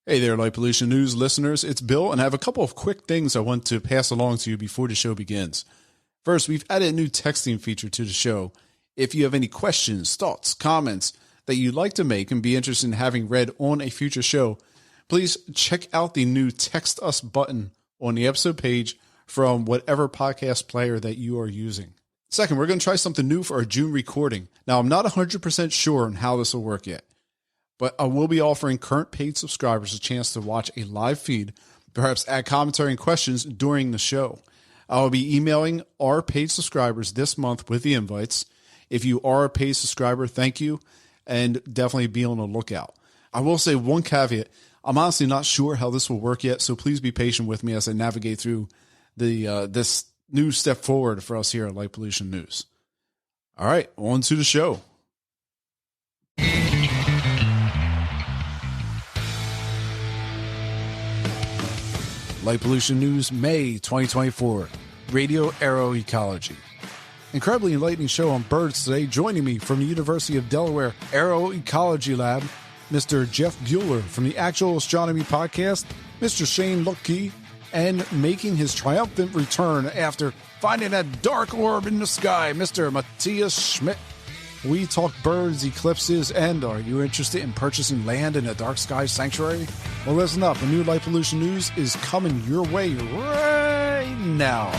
Hey there, Light Pollution News listeners. It's Bill, and I have a couple of quick things I want to pass along to you before the show begins. First, we've added a new texting feature to the show. If you have any questions, thoughts, comments that you'd like to make and be interested in having read on a future show, please check out the new Text Us button on the episode page from whatever podcast player that you are using. Second, we're going to try something new for our June recording. Now, I'm not 100% sure on how this will work yet, but I will be offering current paid subscribers a chance to watch a live feed, perhaps add commentary and questions during the show. I will be emailing our paid subscribers this month with the invites. If you are a paid subscriber, thank you, and definitely be on the lookout. I will say one caveat. I'm honestly not sure how this will work yet, so please be patient with me as I navigate through this new step forward for us here at Light Pollution News. All right, on to the show. Light Pollution News, May 2024, Radio Aero Ecology. Incredibly enlightening show on birds today. Joining me from the University of Delaware Aeroecology Lab, Mr. Jeff Buler from the Actual Astronomy Podcast, Mr. Shane Ludke, and making his triumphant return after finding that dark orb in the sky, Mr. Matthias Schmitt. We talk birds, eclipses, and are you interested in purchasing land in a dark sky sanctuary? Well, listen up. A new Light Pollution News is coming your way right now.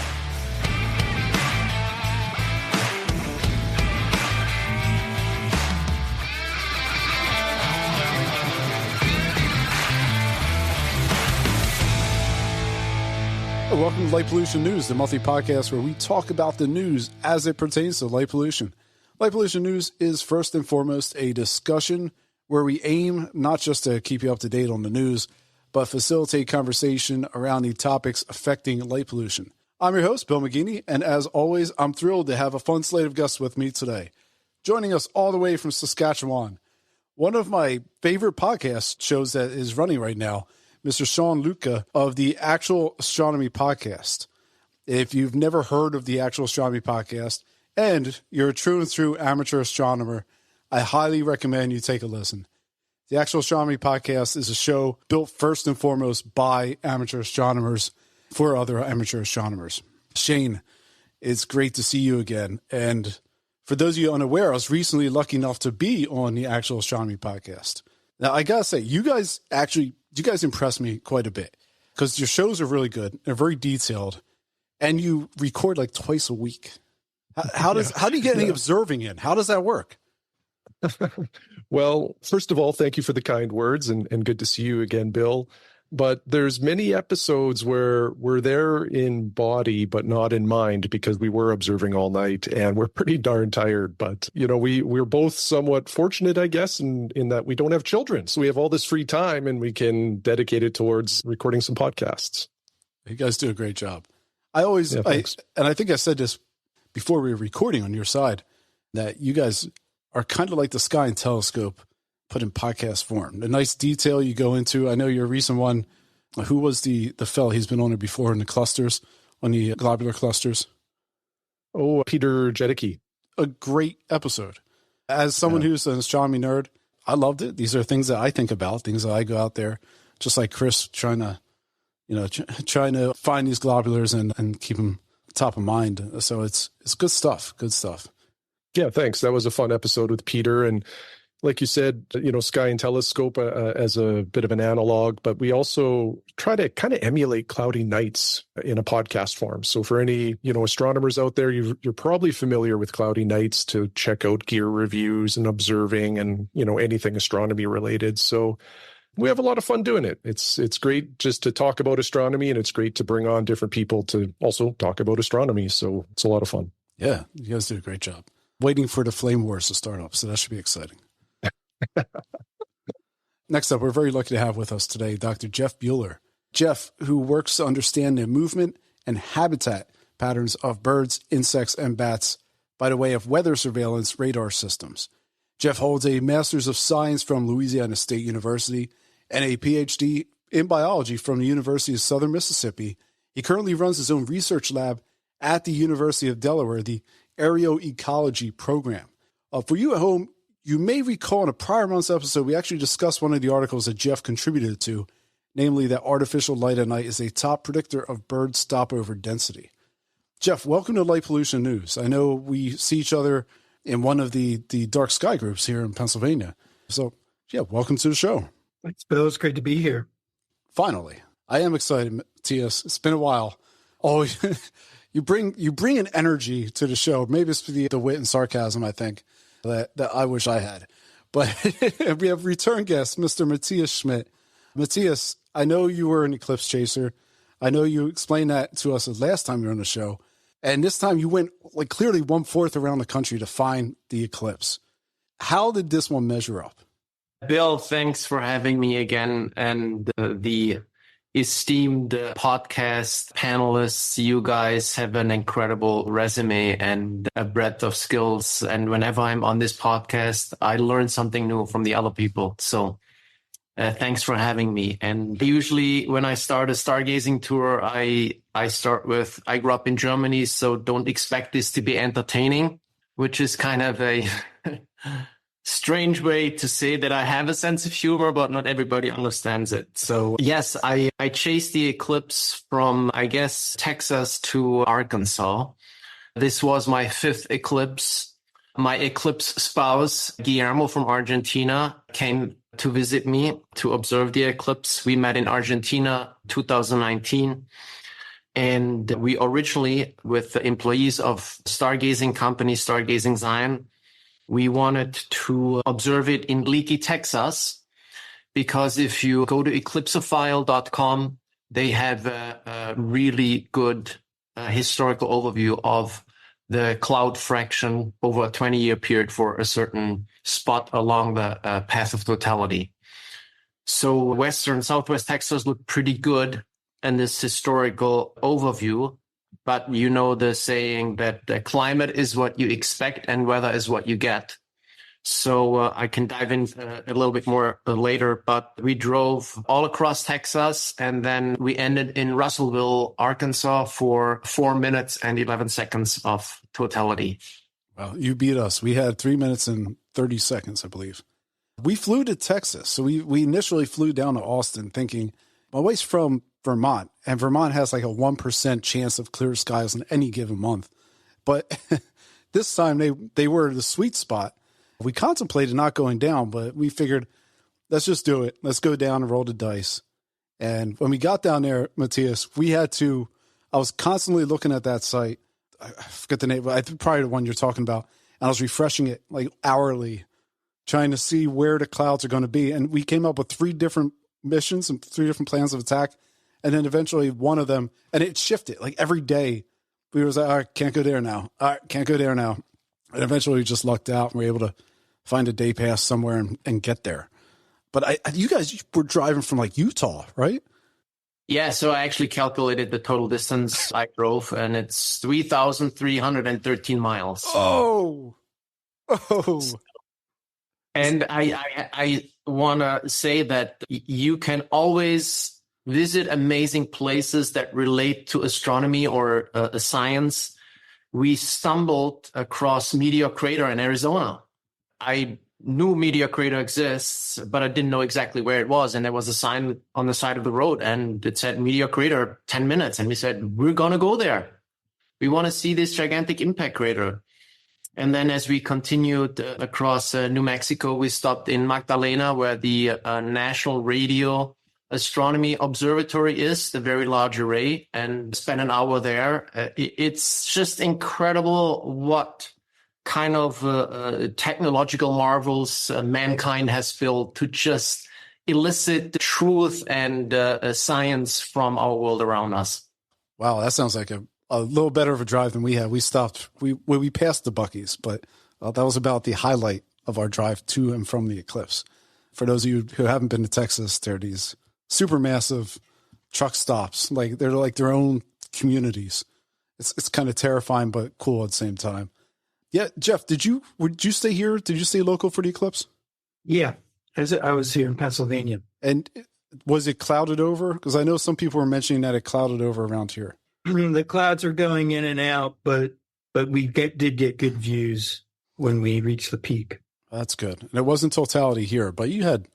Welcome to Light Pollution News, the monthly podcast where we talk about the news as it pertains to light pollution. Light Pollution News is first and foremost a discussion where we aim not just to keep you up to date on the news, but facilitate conversation around the topics affecting light pollution. I'm your host, Bill McGinney, and as always, I'm thrilled to have a fun slate of guests with me today. Joining us all the way from Saskatchewan, one of my favorite podcast shows that is running right now, Mr. Sean Ludke of the Actual Astronomy Podcast. If you've never heard of the Actual Astronomy Podcast, and you're a true and true amateur astronomer, I highly recommend you take a listen. The Actual Astronomy Podcast is a show built first and foremost by amateur astronomers for other amateur astronomers. Shane, it's great to see you again. And for those of you unaware, I was recently lucky enough to be on the Actual Astronomy Podcast. Now, I got to say, you guys impress me quite a bit because your shows are really good. They're very detailed, and you record like twice a week. How do you get any observing in? How does that work? Well, first of all, thank you for the kind words and good to see you again, Bill. But there's many episodes where we're there in body, but not in mind because we were observing all night and we're pretty darn tired. But, you know, we're both somewhat fortunate, I guess, in that we don't have children. So we have all this free time and we can dedicate it towards recording some podcasts. You guys do a great job. I think I said this before we were recording on your side, that you guys are kind of like the sky and telescope put in podcast form. The nice detail you go into. I know your recent one, who was the fellow? He's been on it before in the clusters, on the globular clusters. Oh, Peter Jedicke. A great episode. As someone who's an astronomy nerd, I loved it. These are things that I think about, things that I go out there, just like Chris, trying to find these globulars and keep them top of mind. So it's good stuff. Good stuff. Yeah, thanks. That was a fun episode with Peter. And like you said, sky and telescope as a bit of an analog, but we also try to kind of emulate cloudy nights in a podcast form. So for any, astronomers out there, you're probably familiar with cloudy nights to check out gear reviews and observing and, anything astronomy related. So we have a lot of fun doing it. It's great just to talk about astronomy, and it's great to bring on different people to also talk about astronomy. So it's a lot of fun. Yeah, you guys do a great job. Waiting for the flame wars to start up, so that should be exciting. Next up, we're very lucky to have with us today Dr. Jeff Buler. Jeff, who works to understand the movement and habitat patterns of birds, insects, and bats by the way of weather surveillance radar systems. Jeff holds a Master's of Science from Louisiana State University and a PhD in biology from the University of Southern Mississippi. He currently runs his own research lab at the University of Delaware, the Aeroecology program. For you at home, You may recall in a prior month's episode, we actually discussed one of the articles that Jeff contributed to, namely that artificial light at night is a top predictor of bird stopover density. Jeff, welcome to Light Pollution News. I know we see each other in one of the dark sky groups here in Pennsylvania. So, yeah, welcome to the show. Thanks, Bill. It's great to be here. Finally, I am excited, Matthias. It's been a while. Oh, you bring an energy to the show. Maybe it's the wit and sarcasm, I think, that I wish I had. But we have return guest, Mr. Matthias Schmitt. Matthias, I know you were an eclipse chaser. I know you explained that to us the last time you were on the show. And this time you went like clearly 1/4 around the country to find the eclipse. How did this one measure up? Bill, thanks for having me again. And the esteemed podcast panelists, you guys have an incredible resume and a breadth of skills. And whenever I'm on this podcast, I learn something new from the other people. So thanks for having me. And usually when I start a stargazing tour, I start with, I grew up in Germany, so don't expect this to be entertaining, which is kind of a strange way to say that I have a sense of humor, but not everybody understands it. So yes, I chased the eclipse from, I guess, Texas to Arkansas. This was my 5th eclipse. My eclipse spouse, Guillermo from Argentina, came to visit me to observe the eclipse. We met in Argentina 2019. And we originally, with the employees of stargazing company, Stargazing Zion, we wanted to observe it in Leakey, Texas, because if you go to eclipsophile.com, they have a really good historical overview of the cloud fraction over a 20-year period for a certain spot along the path of totality. So Southwest Texas looked pretty good in this historical overview, but you know the saying that the climate is what you expect and weather is what you get. So I can dive in a little bit more later, but we drove all across Texas and then we ended in Russellville, Arkansas for 4 minutes and 11 seconds of totality. Well, you beat us. We had 3 minutes and 30 seconds, I believe. We flew to Texas. So we initially flew down to Austin thinking, my wife's from Vermont, and Vermont has like a 1% chance of clear skies in any given month. But this time they were the sweet spot. We contemplated not going down, but we figured, let's just do it. Let's go down and roll the dice. And when we got down there, Matthias, I was constantly looking at that site. I forget the name, but I think probably the one you're talking about. And I was refreshing it like hourly, trying to see where the clouds are going to be. And we came up with 3 different missions and 3 different plans of attack. And then eventually one of them, and it shifted like every day. We were like, all right, can't go there now. All right, can't go there now. And eventually we just lucked out and we were able to find a day pass somewhere and get there. But you guys were driving from like Utah, right? Yeah, so I actually calculated the total distance I drove, and it's 3,313 miles. Oh. And I want to say that you can always visit amazing places that relate to astronomy or science. We stumbled across Meteor Crater in Arizona. I knew Meteor Crater exists, but I didn't know exactly where it was. And there was a sign on the side of the road and it said Meteor Crater, 10 minutes. And we said, we're going to go there. We want to see this gigantic impact crater. And then as we continued across New Mexico, we stopped in Magdalena, where the National Radio Astronomy Observatory is, the very large array, and spent an hour there. It's just incredible what kind of technological marvels mankind has built to just elicit the truth and science from our world around us. Wow, that sounds like a little better of a drive than we had. We stopped, we passed the Buc-ee's, but that was about the highlight of our drive to and from the eclipse. For those of you who haven't been to Texas, there are these supermassive truck stops. Like they're like their own communities. It's kind of terrifying, but cool at the same time. Yeah, Jeff, would you stay here? Did you stay local for the eclipse? Yeah, I was here in Pennsylvania. And was it clouded over? Because I know some people were mentioning that it clouded over around here. The clouds are going in and out, but we did get good views when we reached the peak. That's good. And it wasn't totality here, but you had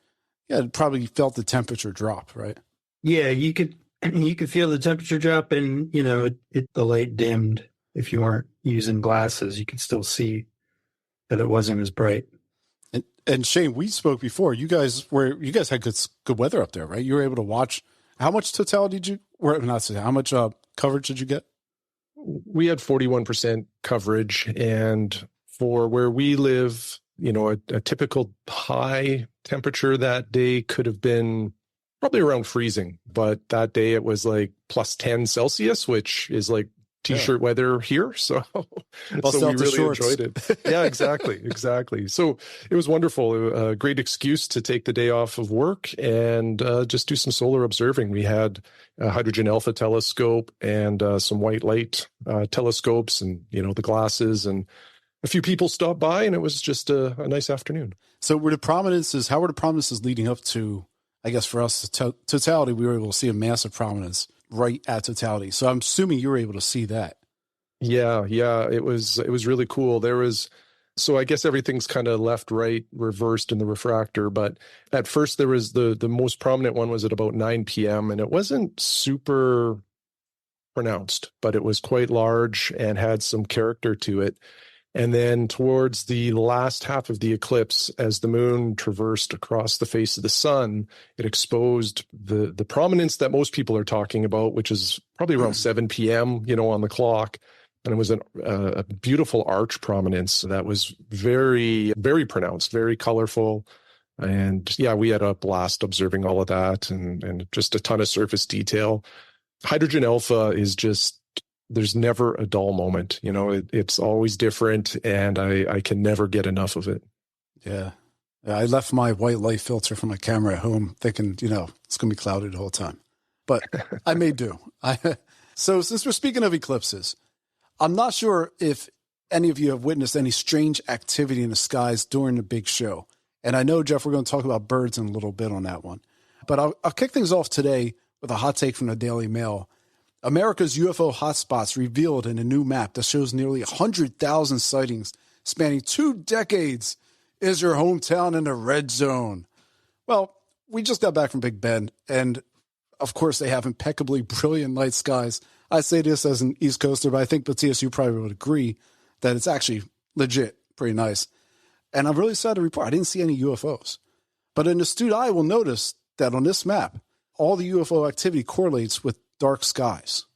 probably felt the temperature drop, right? Yeah, you could feel the temperature drop, and the light dimmed. If you weren't using glasses, you could still see that it wasn't as bright. And Shane, we spoke before. You guys had good weather up there, right? You were able to watch. How much totality did you? How much coverage did you get? We had 41% coverage, and for where we live, a typical high temperature that day could have been probably around freezing, but that day it was like plus 10 Celsius, which is like t-shirt weather here. So we really enjoyed it. Yeah, exactly. So it was wonderful. A great excuse to take the day off of work and just do some solar observing. We had a hydrogen alpha telescope and some white light telescopes and, the glasses, and a few people stopped by, and it was just a nice afternoon. So how were the prominences leading up to, I guess for us, totality? We were able to see a massive prominence right at totality. So I'm assuming you were able to see that. Yeah. It was really cool. So I guess everything's kind of left, right, reversed in the refractor. But at first there was the most prominent one was at about 9 p.m. and it wasn't super pronounced, but it was quite large and had some character to it. And then towards the last half of the eclipse, as the moon traversed across the face of the sun, it exposed the prominence that most people are talking about, which is probably around 7 p.m., on the clock. And it was a beautiful arch prominence that was very, very pronounced, very colorful. And yeah, we had a blast observing all of that and just a ton of surface detail. Hydrogen alpha is just, there's never a dull moment. It's always different, and I can never get enough of it. Yeah. I left my white light filter from my camera at home thinking, it's going to be cloudy the whole time. But I may do. So since we're speaking of eclipses, I'm not sure if any of you have witnessed any strange activity in the skies during the big show. And I know, Jeff, we're going to talk about birds in a little bit on that one. But I'll kick things off today with a hot take from the Daily Mail. America's UFO hotspots revealed in a new map that shows nearly 100,000 sightings spanning 2 decades. Is your hometown in the red zone? Well, we just got back from Big Bend, and of course they have impeccably brilliant night skies. I say this as an East Coaster, but I think, Matthias, you probably would agree that it's actually legit pretty nice. And I'm really sad to report I didn't see any UFOs. But an astute eye will notice that on this map, all the UFO activity correlates with dark skies.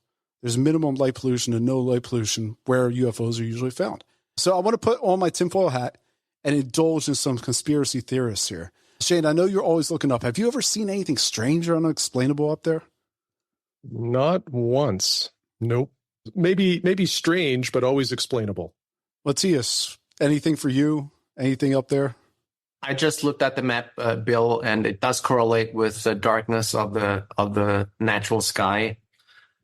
There's minimum light pollution and no light pollution where UFOs are usually found. So I want to put on my tinfoil hat and indulge in some conspiracy theorists here. Shane, I know you're always looking up. Have you ever seen anything strange or unexplainable up there? Not once. Nope. Maybe strange, but always explainable. Matthias, anything for you? Anything up there? I just looked at the map, Bill, and it does correlate with the darkness of the natural sky.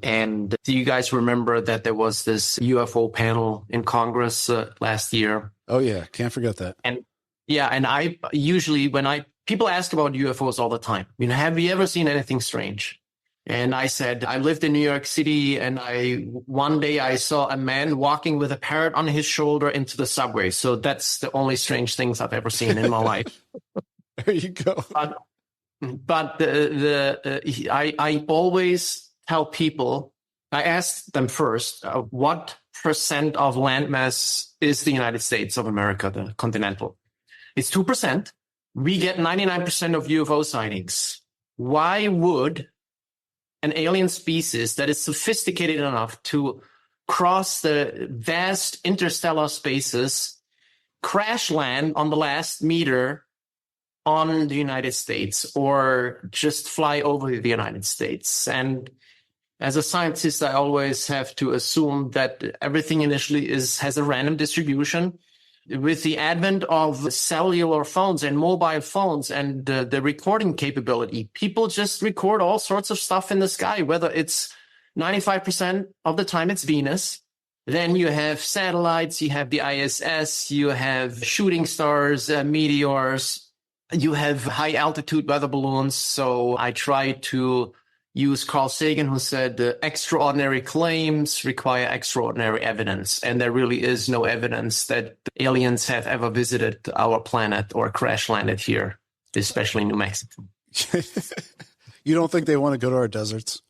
And do you guys remember that there was this UFO panel in Congress last year? Oh yeah, can't forget that. And I usually people ask about UFOs all the time. Have you ever seen anything strange? And I said, I lived in New York City, and one day I saw a man walking with a parrot on his shoulder into the subway. So that's the only strange things I've ever seen in my life. There you go. But I always tell people, I ask them first, what percent of landmass is the United States of America, the continental? It's 2%. We get 99% of UFO sightings. Why would an alien species that is sophisticated enough to cross the vast interstellar spaces crash land on the last meter on the United States or just fly over the United States? And as a scientist, I always have to assume that everything initially has a random distribution. With the advent of cellular phones and mobile phones and the recording capability, people just record all sorts of stuff in the sky, whether it's 95% of the time it's Venus. Then you have satellites, you have the ISS, you have shooting stars, meteors, you have high altitude weather balloons. So I try to use Carl Sagan, who said extraordinary claims require extraordinary evidence. And there really is no evidence that aliens have ever visited our planet or crash landed here, especially New Mexico. You don't think they want to go to our deserts?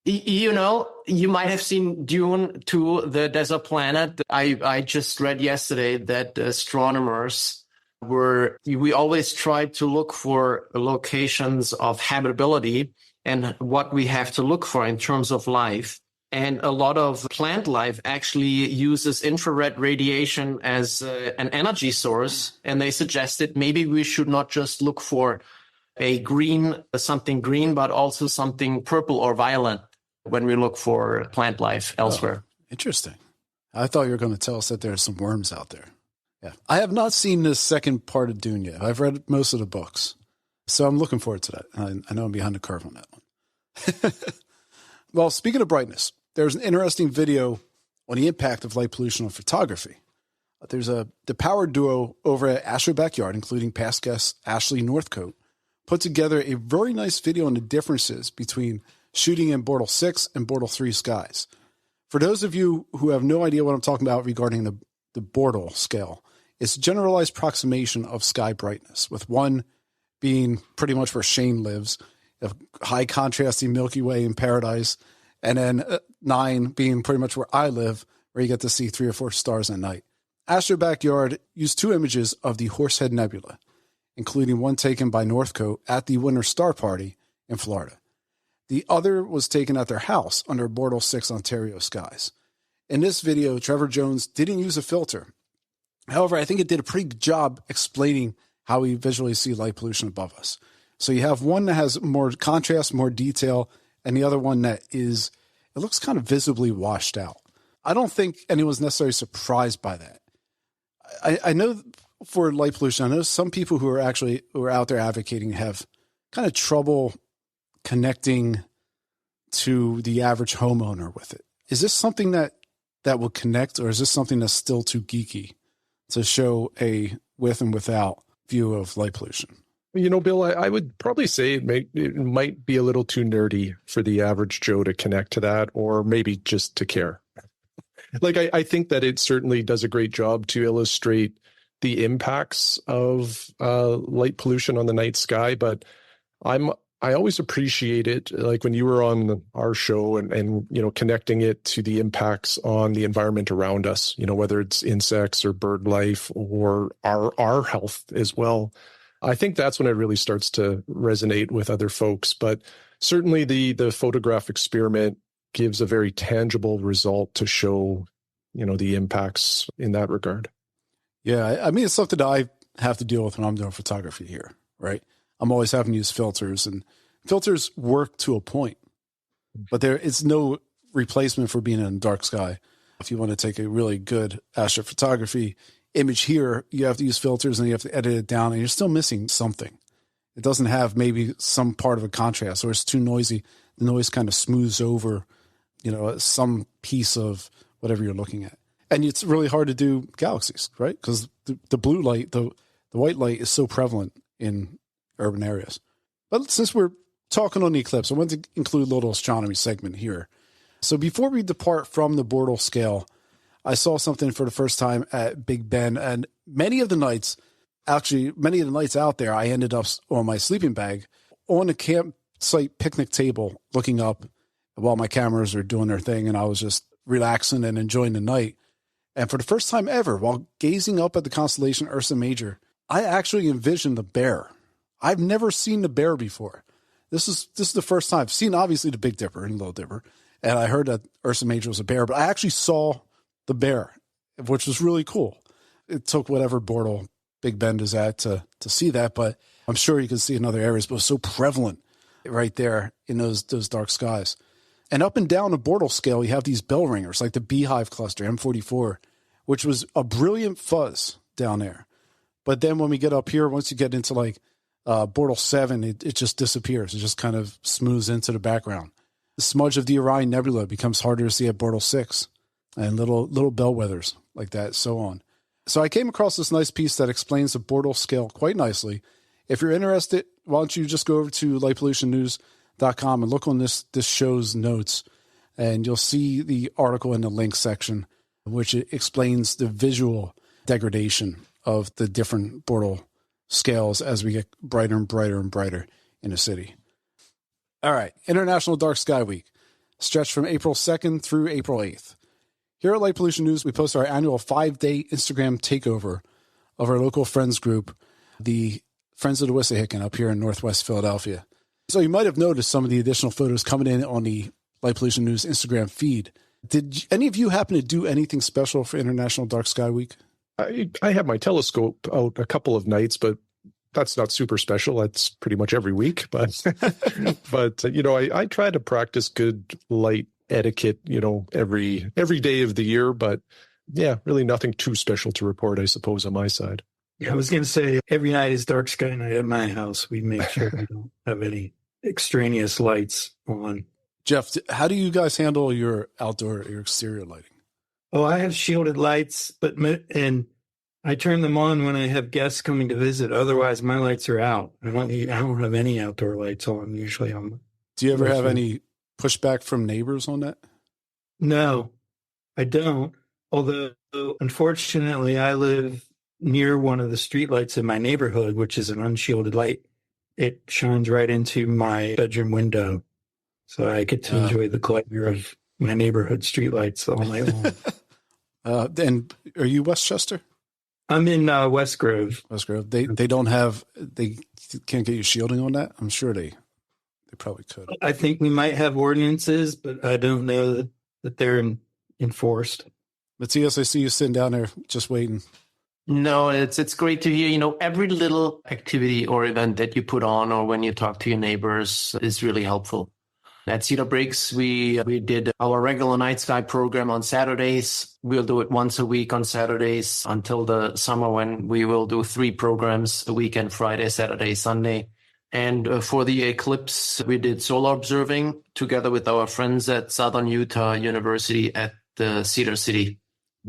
You know, you might have seen Dune 2, the desert planet. I just read yesterday that astronomers we always try to look for locations of habitability and what we have to look for in terms of life. And a lot of plant life actually uses infrared radiation as an energy source. And they suggested maybe we should not just look for something green, but also something purple or violet when we look for plant life elsewhere. Oh, interesting. I thought you were going to tell us that there's some worms out there. Yeah. I have not seen the second part of Dune yet. I've read most of the books. So I'm looking forward to that. I know I'm behind the curve on that one. Well, speaking of brightness, there's an interesting video on the impact of light pollution on photography. There's the power duo over at Astro Backyard, including past guest Ashley Northcote, put together a very nice video on the differences between shooting in Bortle 6 and Bortle 3 skies. For those of you who have no idea what I'm talking about regarding the Bortle scale, it's a generalized approximation of sky brightness, with 1 being pretty much where Shane lives, a high contrasting Milky Way in paradise, and then 9 being pretty much where I live, where you get to see 3 or 4 stars at night. Astro Backyard used 2 images of the Horsehead Nebula, including one taken by Northcote at the Winter Star Party in Florida. The other was taken at their house under Bortle 6 Ontario skies. In this video, Trevor Jones didn't use a filter. However, I think it did a pretty good job explaining how we visually see light pollution above us. So you have one that has more contrast, more detail, and the other one that it looks kind of visibly washed out. I don't think anyone's necessarily surprised by that. I know for light pollution, I know some people who are out there advocating have kind of trouble connecting to the average homeowner with it. Is this something that will connect, or is this something that's still too geeky to show a with and without view of light pollution? You know, Bill, I would probably say it might be a little too nerdy for the average Joe to connect to that, or maybe just to care. Like, I think that it certainly does a great job to illustrate the impacts of light pollution on the night sky, but I always appreciate it, like when you were on our show and you know, connecting it to the impacts on the environment around us, you know, whether it's insects or bird life or our health as well. I think that's when it really starts to resonate with other folks. But certainly the photograph experiment gives a very tangible result to show, you know, the impacts in that regard. Yeah, I mean, it's something that I have to deal with when I'm doing photography here, right? I'm always having to use filters, and filters work to a point, but there is no replacement for being in a dark sky. If you want to take a really good astrophotography image here, you have to use filters and you have to edit it down, and you're still missing something. It doesn't have maybe some part of a contrast, or it's too noisy. The noise kind of smooths over, you know, some piece of whatever you're looking at. And it's really hard to do galaxies, right? Because the blue light, the white light is so prevalent in urban areas. But since we're talking on the eclipse, I want to include a little astronomy segment here. So before we depart from the Bortle scale, I saw something for the first time at Big Ben, and many of the nights out there, I ended up on my sleeping bag on a campsite picnic table looking up while my cameras are doing their thing, and I was just relaxing and enjoying the night. And for the first time ever, while gazing up at the constellation Ursa Major, I actually envisioned the bear. I've never seen the bear before. This is the first time. I've seen, obviously, the Big Dipper and Little Dipper, and I heard that Ursa Major was a bear, but I actually saw the bear, which was really cool. It took whatever Bortle Big Bend is at to see that, but I'm sure you can see in other areas, but it was so prevalent right there in those dark skies. And up and down the Bortle scale, you have these bell ringers, like the Beehive cluster, M44, which was a brilliant fuzz down there. But then when we get up here, once you get into like Bortle 7, it just disappears. It just kind of smooths into the background. The smudge of the Orion Nebula becomes harder to see at Bortle 6, and little bellwethers like that, so on. So I came across this nice piece that explains the Bortle scale quite nicely. If you're interested, why don't you just go over to Light Pollution News and look on this show's notes, and you'll see the article in the link section, which explains the visual degradation of the different Bortle scales as we get brighter and brighter and brighter in the city. All right, International Dark Sky Week, stretched from April 2nd through April 8th. Here at Light Pollution News, we post our annual 5-day Instagram takeover of our local friends group, the Friends of the Wissahickon up here in Northwest Philadelphia. So you might have noticed some of the additional photos coming in on the Light Pollution News Instagram feed. Did any of you happen to do anything special for International Dark Sky Week? I have my telescope out a couple of nights, but that's not super special. That's pretty much every week. But, I try to practice good light etiquette, every day of the year. But yeah, really nothing too special to report, I suppose, on my side. Yeah, I was going to say every night is dark sky night at my house. We make sure we don't have any extraneous lights on. Jeff, how do you guys handle your exterior lighting? Oh, I have shielded lights, and I turn them on when I have guests coming to visit. Otherwise, my lights are out. I don't have any outdoor lights on. Usually, Do you ever have any pushback from neighbors on that? No, I don't. Although, unfortunately, I live near one of the streetlights in my neighborhood, which is an unshielded light. It shines right into my bedroom window, so I get to enjoy the glare of my neighborhood streetlights all night long. And are you Westchester? I'm in West Grove. West Grove. They can't get you shielding on that? I'm sure they probably could. I think we might have ordinances, but I don't know that they're enforced. Matthias, I see you sitting down there just waiting. No, it's great to hear. Every little activity or event that you put on or when you talk to your neighbors is really helpful. At Cedar Breaks, we did our regular night sky program on Saturdays. We'll do it once a week on Saturdays until the summer, when we will do 3 programs a weekend: Friday, Saturday, Sunday. And for the eclipse, we did solar observing together with our friends at Southern Utah University at the Cedar City.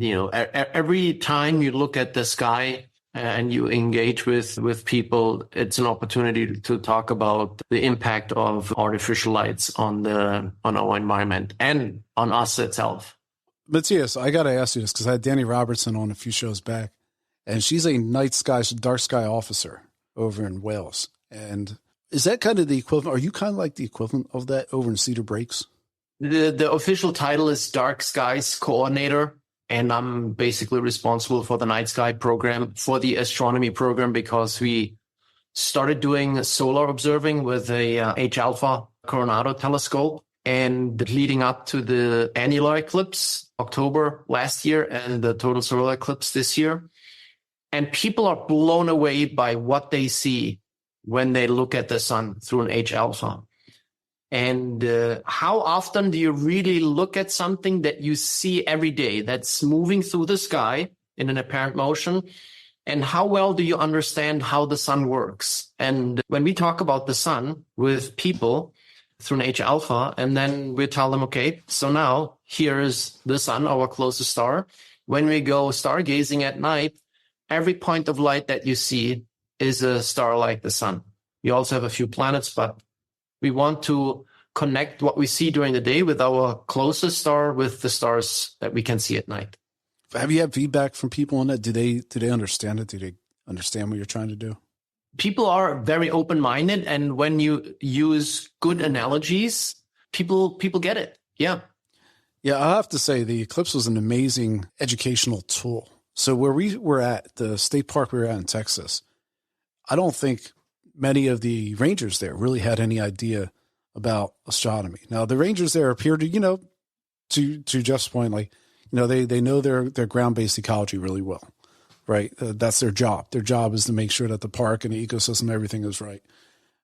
Every time you look at the sky and you engage with people, it's an opportunity to talk about the impact of artificial lights on our environment and on us itself. Matthias, I got to ask you this because I had Danny Robertson on a few shows back, and she's a dark sky officer over in Wales. And is that kind of the equivalent? Are you kind of like the equivalent of that over in Cedar Breaks? The official title is Dark Skies Coordinator. And I'm basically responsible for the night sky program, for the astronomy program, because we started doing solar observing with a H-alpha Coronado telescope. And leading up to the annular eclipse, October last year, and the total solar eclipse this year. And people are blown away by what they see when they look at the sun through an H-alpha. And how often do you really look at something that you see every day that's moving through the sky in an apparent motion? And how well do you understand how the sun works? And when we talk about the sun with people through an H-alpha, and then we tell them, okay, so now here is the sun, our closest star. When we go stargazing at night, every point of light that you see is a star like the sun. We also have a few planets, but we want to connect what we see during the day with our closest star with the stars that we can see at night. Have you had feedback from people on that? Do they understand it? Do they understand what you're trying to do? People are very open-minded, and when you use good analogies, people get it. Yeah. Yeah, I have to say the eclipse was an amazing educational tool. So where we were at, the state park we were at in Texas, I don't think many of the rangers there really had any idea about astronomy. Now, the rangers there appear to, to Jeff's point, they know their ground-based ecology really well, right? That's their job. Their job is to make sure that the park and the ecosystem, everything is right.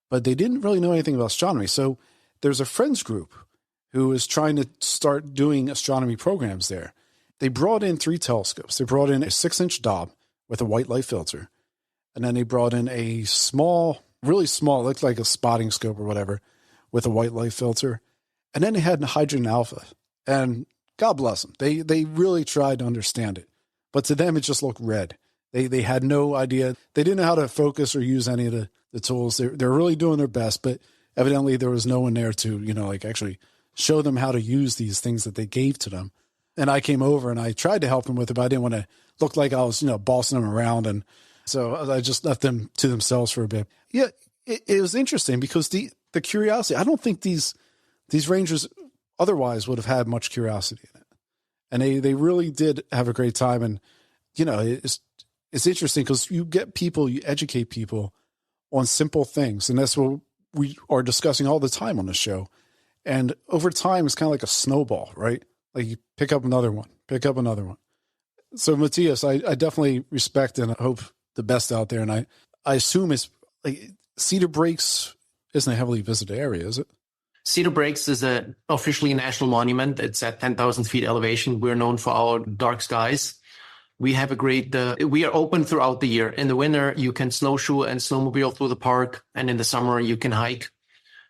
But they didn't really know anything about astronomy. So there's a friends group who is trying to start doing astronomy programs there. They brought in 3 telescopes. They brought in a 6-inch Dob with a white light filter. And then they brought in a small, really small, looked like a spotting scope or whatever, with a white light filter. And then they had a hydrogen alpha. And God bless them. They really tried to understand it. But to them, it just looked red. They had no idea. They didn't know how to focus or use any of the tools. They're really doing their best. But evidently there was no one there to, like actually show them how to use these things that they gave to them. And I came over and I tried to help them with it, but I didn't want to look like I was, bossing them around. And so I just left them to themselves for a bit. Yeah, it was interesting because the curiosity, I don't think these rangers otherwise would have had much curiosity in it. And they really did have a great time. And, it's interesting because you educate people on simple things. And that's what we are discussing all the time on the show. And over time, it's kind of like a snowball, right? Like you pick up another one. So Matthias, I definitely respect and hope the best out there. And I assume it's like Cedar Breaks isn't a heavily visited area, is it? Cedar Breaks is officially a national monument. It's at 10,000 feet elevation. We're known for our dark skies. We have we are open throughout the year. In the winter, you can snowshoe and snowmobile through the park. And in the summer, you can hike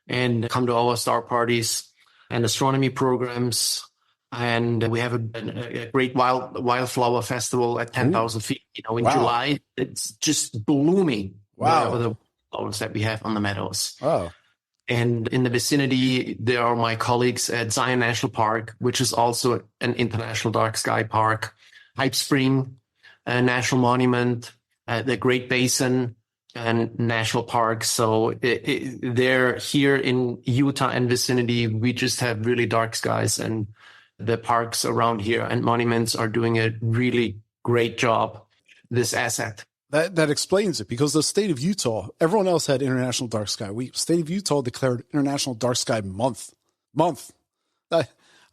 and come to our star parties and astronomy programs. And we have a great wildflower festival at 10,000 feet. In July, it's just blooming. Wow. With the flowers that we have on the meadows. Oh. And in the vicinity, there are my colleagues at Zion National Park, which is also an international dark sky park. Hype Spring National Monument, the Great Basin and National Park. So they're here in Utah and vicinity. We just have really dark skies, and the parks around here and monuments are doing a really great job. This asset. That explains it, because the state of Utah, everyone else had International Dark Sky Week. State of Utah declared International Dark Sky Month.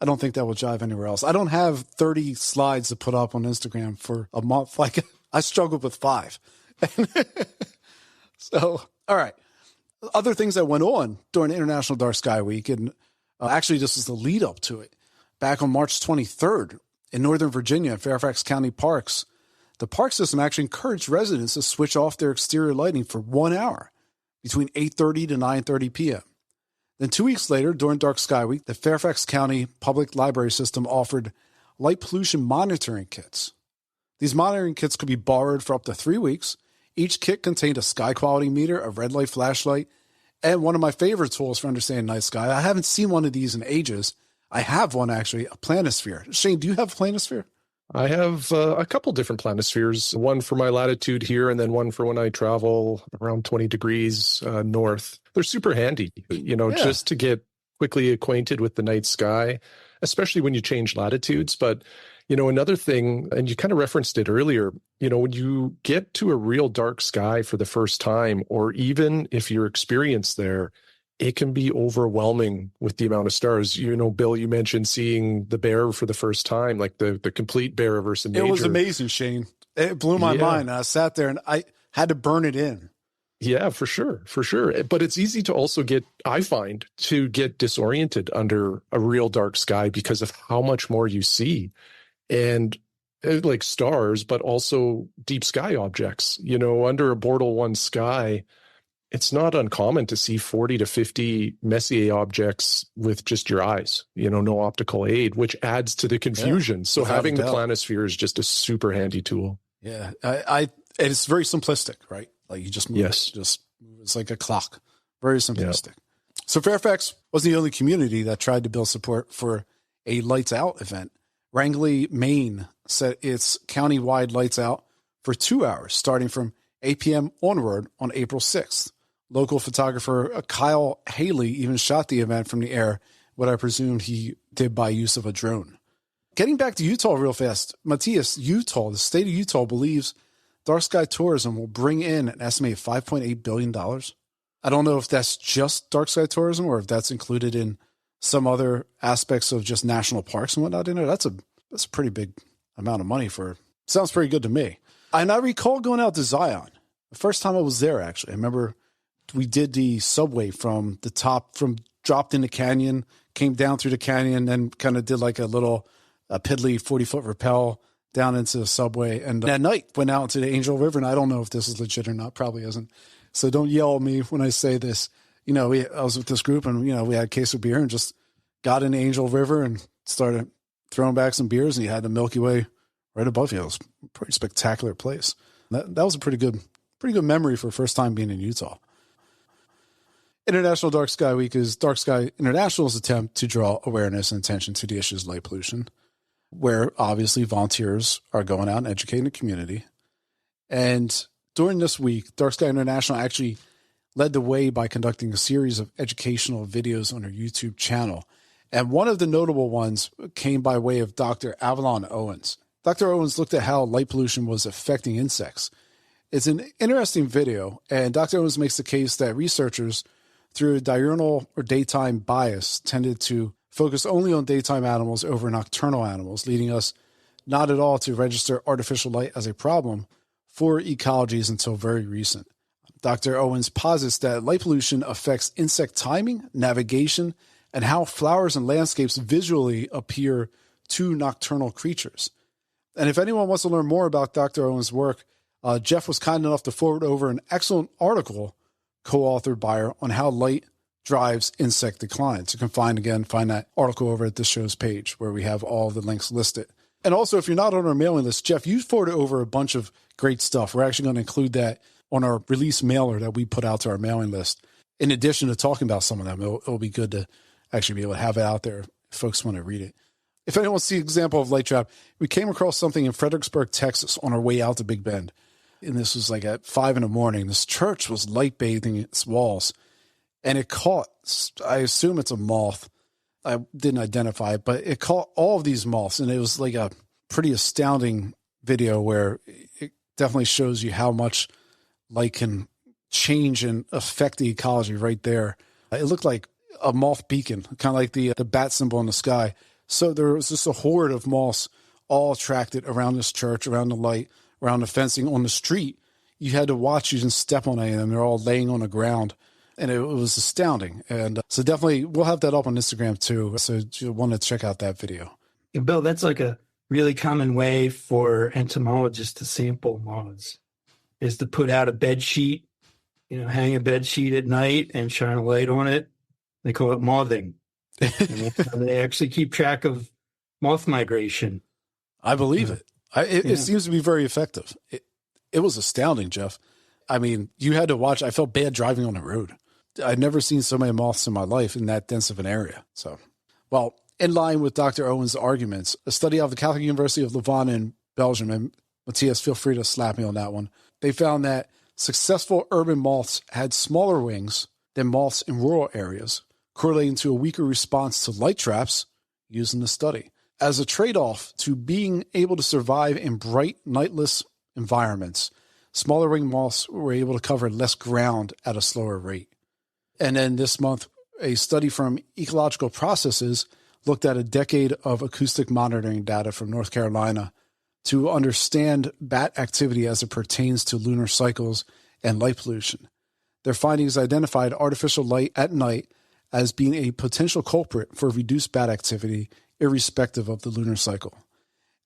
I don't think that will jive anywhere else. I don't have 30 slides to put up on Instagram for a month. Like I struggled with 5. So, all right. Other things that went on during International Dark Sky Week, and actually this is the lead up to it. Back on March 23rd in Northern Virginia, Fairfax County Parks, the park system actually encouraged residents to switch off their exterior lighting for 1 hour between 8:30 to 9:30 p.m. Then 2 weeks later, during Dark Sky Week, the Fairfax County Public Library System offered light pollution monitoring kits. These monitoring kits could be borrowed for up to 3 weeks. Each kit contained a sky quality meter, a red light flashlight, and one of my favorite tools for understanding night sky. I haven't seen one of these in ages. I have one, actually, a planisphere. Shane, do you have a planisphere? I have a couple different planispheres, one for my latitude here and then one for when I travel around 20 degrees north. They're super handy, just to get quickly acquainted with the night sky, especially when you change latitudes. But, another thing, and you kind of referenced it earlier, when you get to a real dark sky for the first time, or even if you're experienced there, it can be overwhelming with the amount of stars. Bill, you mentioned seeing the bear for the first time, like the complete bear versus major. It was amazing, Shane. It blew my mind. I sat there and I had to burn it in. Yeah, for sure. But it's easy to also I find, to get disoriented under a real dark sky because of how much more you see. And like stars, but also deep sky objects. Under a Bortle 1 sky, it's not uncommon to see 40 to 50 Messier objects with just your eyes, no optical aid, which adds to the confusion. Yeah, so having the planisphere is just a super handy tool. Yeah. It's very simplistic, right? Like you just move it's like a clock. Very simplistic. Yeah. So Fairfax wasn't the only community that tried to build support for a lights out event. Wrangley, Maine set its county-wide lights out for 2 hours, starting from 8 p.m. onward on April 6th. Local photographer Kyle Haley even shot the event from the air, what I presumed he did by use of a drone. Getting back to Utah real fast, Matthias, Utah, the state of Utah believes dark sky tourism will bring in an estimated $5.8 billion. I don't know if that's just dark sky tourism or if that's included in some other aspects of just national parks and whatnot in there. That's a pretty big amount of money sounds pretty good to me. And I recall going out to Zion. The first time I was there, actually, I remember we did the subway from the top, dropped in the canyon, came down through the canyon, then kind of did like a piddly 40-foot rappel down into the subway. And at night went out into the Angel River. And I don't know if this is legit or not, probably isn't. So don't yell at me when I say this. I was with this group and, we had a case of beer and just got in the Angel River and started throwing back some beers, and you had the Milky Way right above you. It was a pretty spectacular place. That was a pretty good memory for first time being in Utah. International Dark Sky Week is Dark Sky International's attempt to draw awareness and attention to the issues of light pollution, where obviously volunteers are going out and educating the community. And during this week, Dark Sky International actually led the way by conducting a series of educational videos on their YouTube channel. And one of the notable ones came by way of Dr. Avalon Owens. Dr. Owens looked at how light pollution was affecting insects. It's an interesting video, and Dr. Owens makes the case that researchers, through a diurnal or daytime bias, tended to focus only on daytime animals over nocturnal animals, leading us not at all to register artificial light as a problem for ecologies until very recent. Dr. Owens posits that light pollution affects insect timing, navigation, and how flowers and landscapes visually appear to nocturnal creatures. And if anyone wants to learn more about Dr. Owens' work, Jeff was kind enough to forward over an excellent article co-authored by her on how light drives insect decline. So you can find that article over at this show's page where we have all the links listed. And also, if you're not on our mailing list, Jeff, you forwarded over a bunch of great stuff. We're actually going to include that on our release mailer that we put out to our mailing list. In addition to talking about some of them, it'll be good to actually be able to have it out there if folks want to read it. If anyone wants to see an example of light trap, we came across something in Fredericksburg, Texas on our way out to Big Bend. And this was like at 5 a.m. This church was light bathing its walls, and it caught, I assume it's a moth. I didn't identify it, but it caught all of these moths, and it was like a pretty astounding video where it definitely shows you how much light can change and affect the ecology right there. It looked like a moth beacon, kind of like the bat symbol in the sky. So there was just a horde of moths all attracted around this church, around the light, around the fencing on the street. You had to watch, you didn't step on any of them. They're all laying on the ground, and it was astounding. And so definitely we'll have that up on Instagram too. So you'll want to check out that video. Yeah, Bill, that's like a really common way for entomologists to sample moths, is to put out a bed sheet, hang a bed sheet at night and shine a light on it. They call it mothing. And they actually keep track of moth migration. I believe it. It seems to be very effective. It was astounding, Jeff. I mean, you had to watch. I felt bad driving on the road. I'd never seen so many moths in my life in that dense of an area. So, well, in line with Dr. Owens' arguments, a study out of the Catholic University of Louvain in Belgium, and Matthias, feel free to slap me on that one, they found that successful urban moths had smaller wings than moths in rural areas, correlating to a weaker response to light traps used in the study. As a trade-off to being able to survive in bright, nightless environments, smaller wing moths were able to cover less ground at a slower rate. And then this month, a study from Ecological Processes looked at a decade of acoustic monitoring data from North Carolina to understand bat activity as it pertains to lunar cycles and light pollution. Their findings identified artificial light at night as being a potential culprit for reduced bat activity irrespective of the lunar cycle.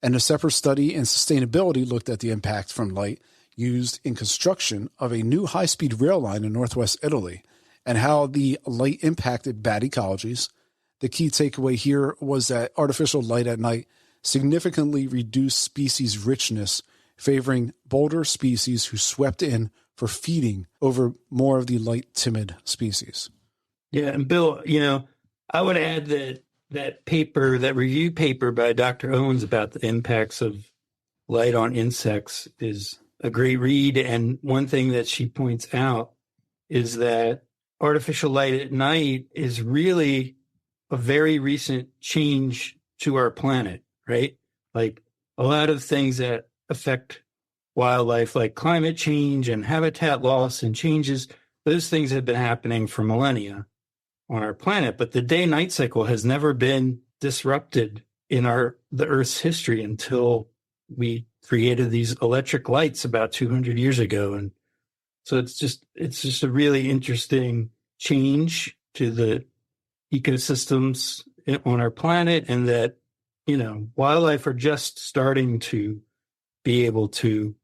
And a separate study in sustainability looked at the impact from light used in construction of a new high-speed rail line in northwest Italy and how the light impacted bat ecologies. The key takeaway here was that artificial light at night significantly reduced species richness, favoring bolder species who swept in for feeding over more of the light-timid species. Yeah, and Bill, I would add that review paper by Dr. Owens about the impacts of light on insects is a great read. And one thing that she points out is that artificial light at night is really a very recent change to our planet, right? Like a lot of things that affect wildlife, like climate change and habitat loss and changes, those things have been happening for millennia on our planet, but the day-night cycle has never been disrupted in the Earth's history until we created these electric lights about 200 years ago. And so it's just a really interesting change to the ecosystems on our planet, and that, wildlife are just starting to be able to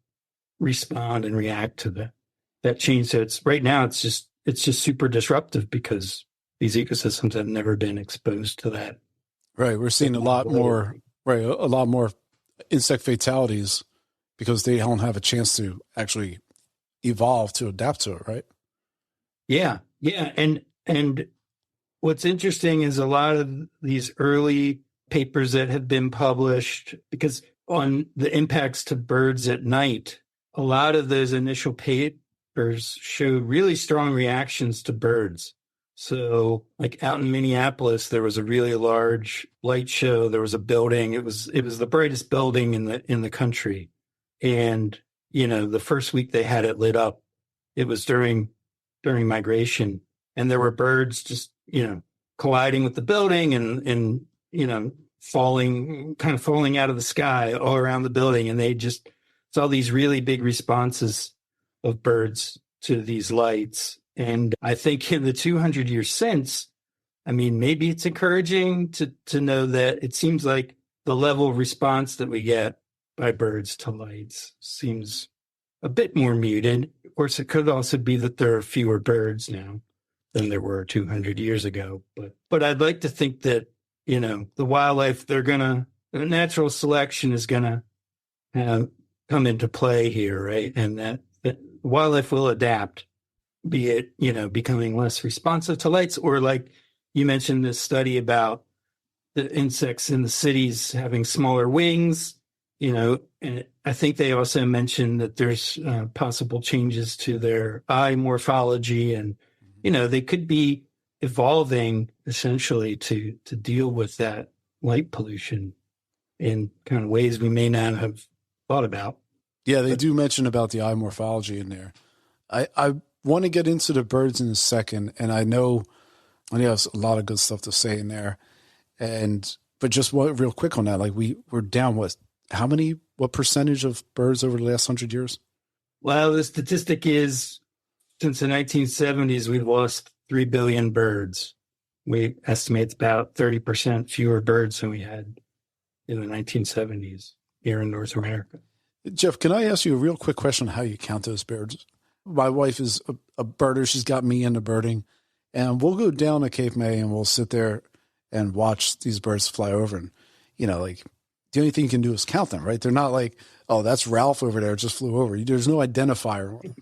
respond and react to that change. So right now it's just super disruptive because these ecosystems have never been exposed to that. Right. We're seeing a lot more insect fatalities because they don't have a chance to actually evolve to adapt to it, right? Yeah. Yeah, and what's interesting is a lot of these early papers that have been published, because on the impacts to birds at night, a lot of those initial papers showed really strong reactions to birds. So like out in Minneapolis, there was a really large light show. There was a building. It was the brightest building in the country. And, the first week they had it lit up, it was during migration. And there were birds just, colliding with the building and falling out of the sky all around the building. And they just saw these really big responses of birds to these lights. And I think in the 200 years since, maybe it's encouraging to know that it seems like the level of response that we get by birds to lights seems a bit more muted. Of course, it could also be that there are fewer birds now than there were 200 years ago. But I'd like to think that, the wildlife, the natural selection is going to come into play here, right? And that wildlife will adapt, be it, becoming less responsive to lights, or like you mentioned this study about the insects in the cities having smaller wings, and I think they also mentioned that there's possible changes to their eye morphology, and, they could be evolving essentially to deal with that light pollution in kind of ways we may not have thought about. Yeah, they do mention about the eye morphology in there. I want to get into the birds in a second, and I know there's a lot of good stuff to say in there. But just real quick on that, like we're down what percentage of birds over the last 100 years? Well, the statistic is since the 1970s, we've lost 3 billion birds. We estimate it's about 30% fewer birds than we had in the 1970s here in North America. Jeff, can I ask you a real quick question on how you count those birds? My wife is a birder. She's got me into birding. And we'll go down to Cape May and we'll sit there and watch these birds fly over. And, the only thing you can do is count them, right? They're not like, oh, that's Ralph over there, just flew over. There's no identifier on them.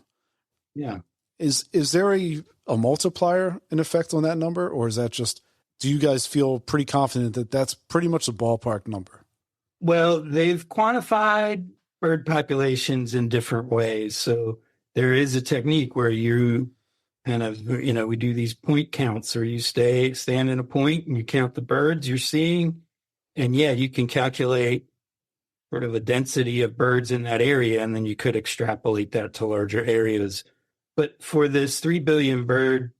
Yeah. Is there a multiplier in effect on that number? Or is that just, do you guys feel pretty confident that that's pretty much a ballpark number? Well, they've quantified bird populations in different ways. So there is a technique where you kind of, we do these point counts, or you stand in a point and you count the birds you're seeing. And yeah, you can calculate sort of a density of birds in that area, and then you could extrapolate that to larger areas. But for this 3 billion bird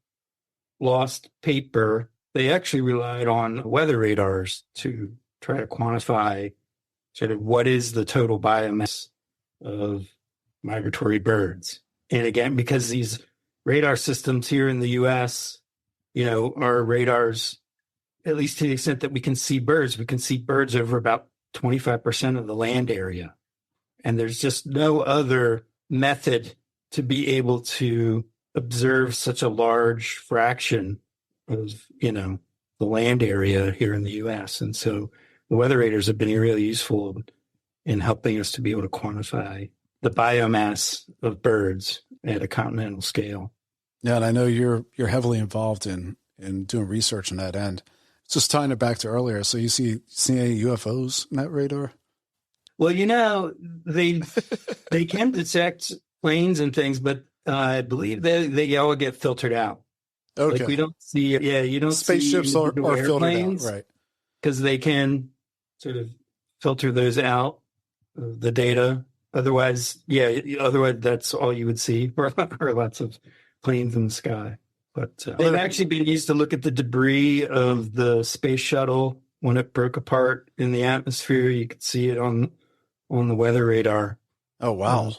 lost paper, they actually relied on weather radars to try to quantify sort of what is the total biomass of migratory birds. And again, because these radar systems here in the U.S., are radars, at least to the extent that we can see birds over about 25% of the land area. And there's just no other method to be able to observe such a large fraction of, the land area here in the U.S. And so the weather radars have been really useful in helping us to be able to quantify the biomass of birds at a continental scale. Yeah, and I know you're heavily involved in doing research on that end. Just tying it back to earlier, so you see any UFOs in that radar? Well, they can detect planes and things, but I believe they all get filtered out. Okay, like we don't see. Yeah, you don't spaceships see are filtered out, right? Because they can sort of filter those out, the data. Otherwise, that's all you would see, or lots of planes in the sky. But they've actually been used to look at the debris of the space shuttle when it broke apart in the atmosphere. You could see it on the weather radar. Oh, wow.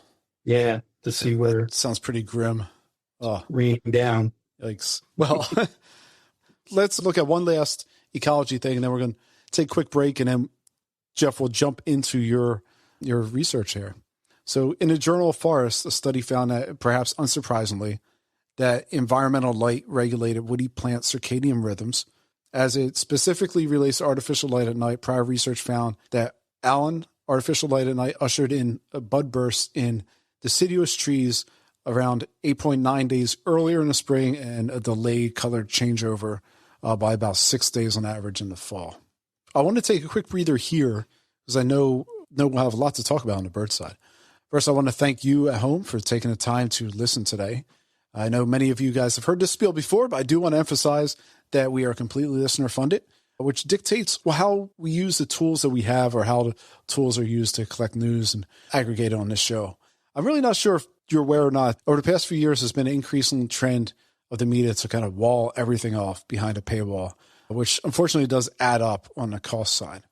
Yeah, to see whether it sounds pretty grim. Oh, raining down. Yikes. Well, let's look at one last ecology thing, and then we're going to take a quick break, and then Jeff will jump into your research here. So in the Journal of Forests, a study found that, perhaps unsurprisingly, that environmental light regulated woody plant circadian rhythms. As it specifically relates to artificial light at night, prior research found that artificial light at night ushered in a bud burst in deciduous trees around 8.9 days earlier in the spring and a delayed color changeover by about 6 days on average in the fall. I want to take a quick breather here because I know we'll have a lot to talk about on the bird side. First, I want to thank you at home for taking the time to listen today. I know many of you guys have heard this spiel before, but I do want to emphasize that we are completely listener funded, which dictates how we use the tools that we have or how the tools are used to collect news and aggregate it on this show. I'm really not sure if you're aware or not. Over the past few years, there's been an increasing trend of the media to kind of wall everything off behind a paywall, which unfortunately does add up on the cost side.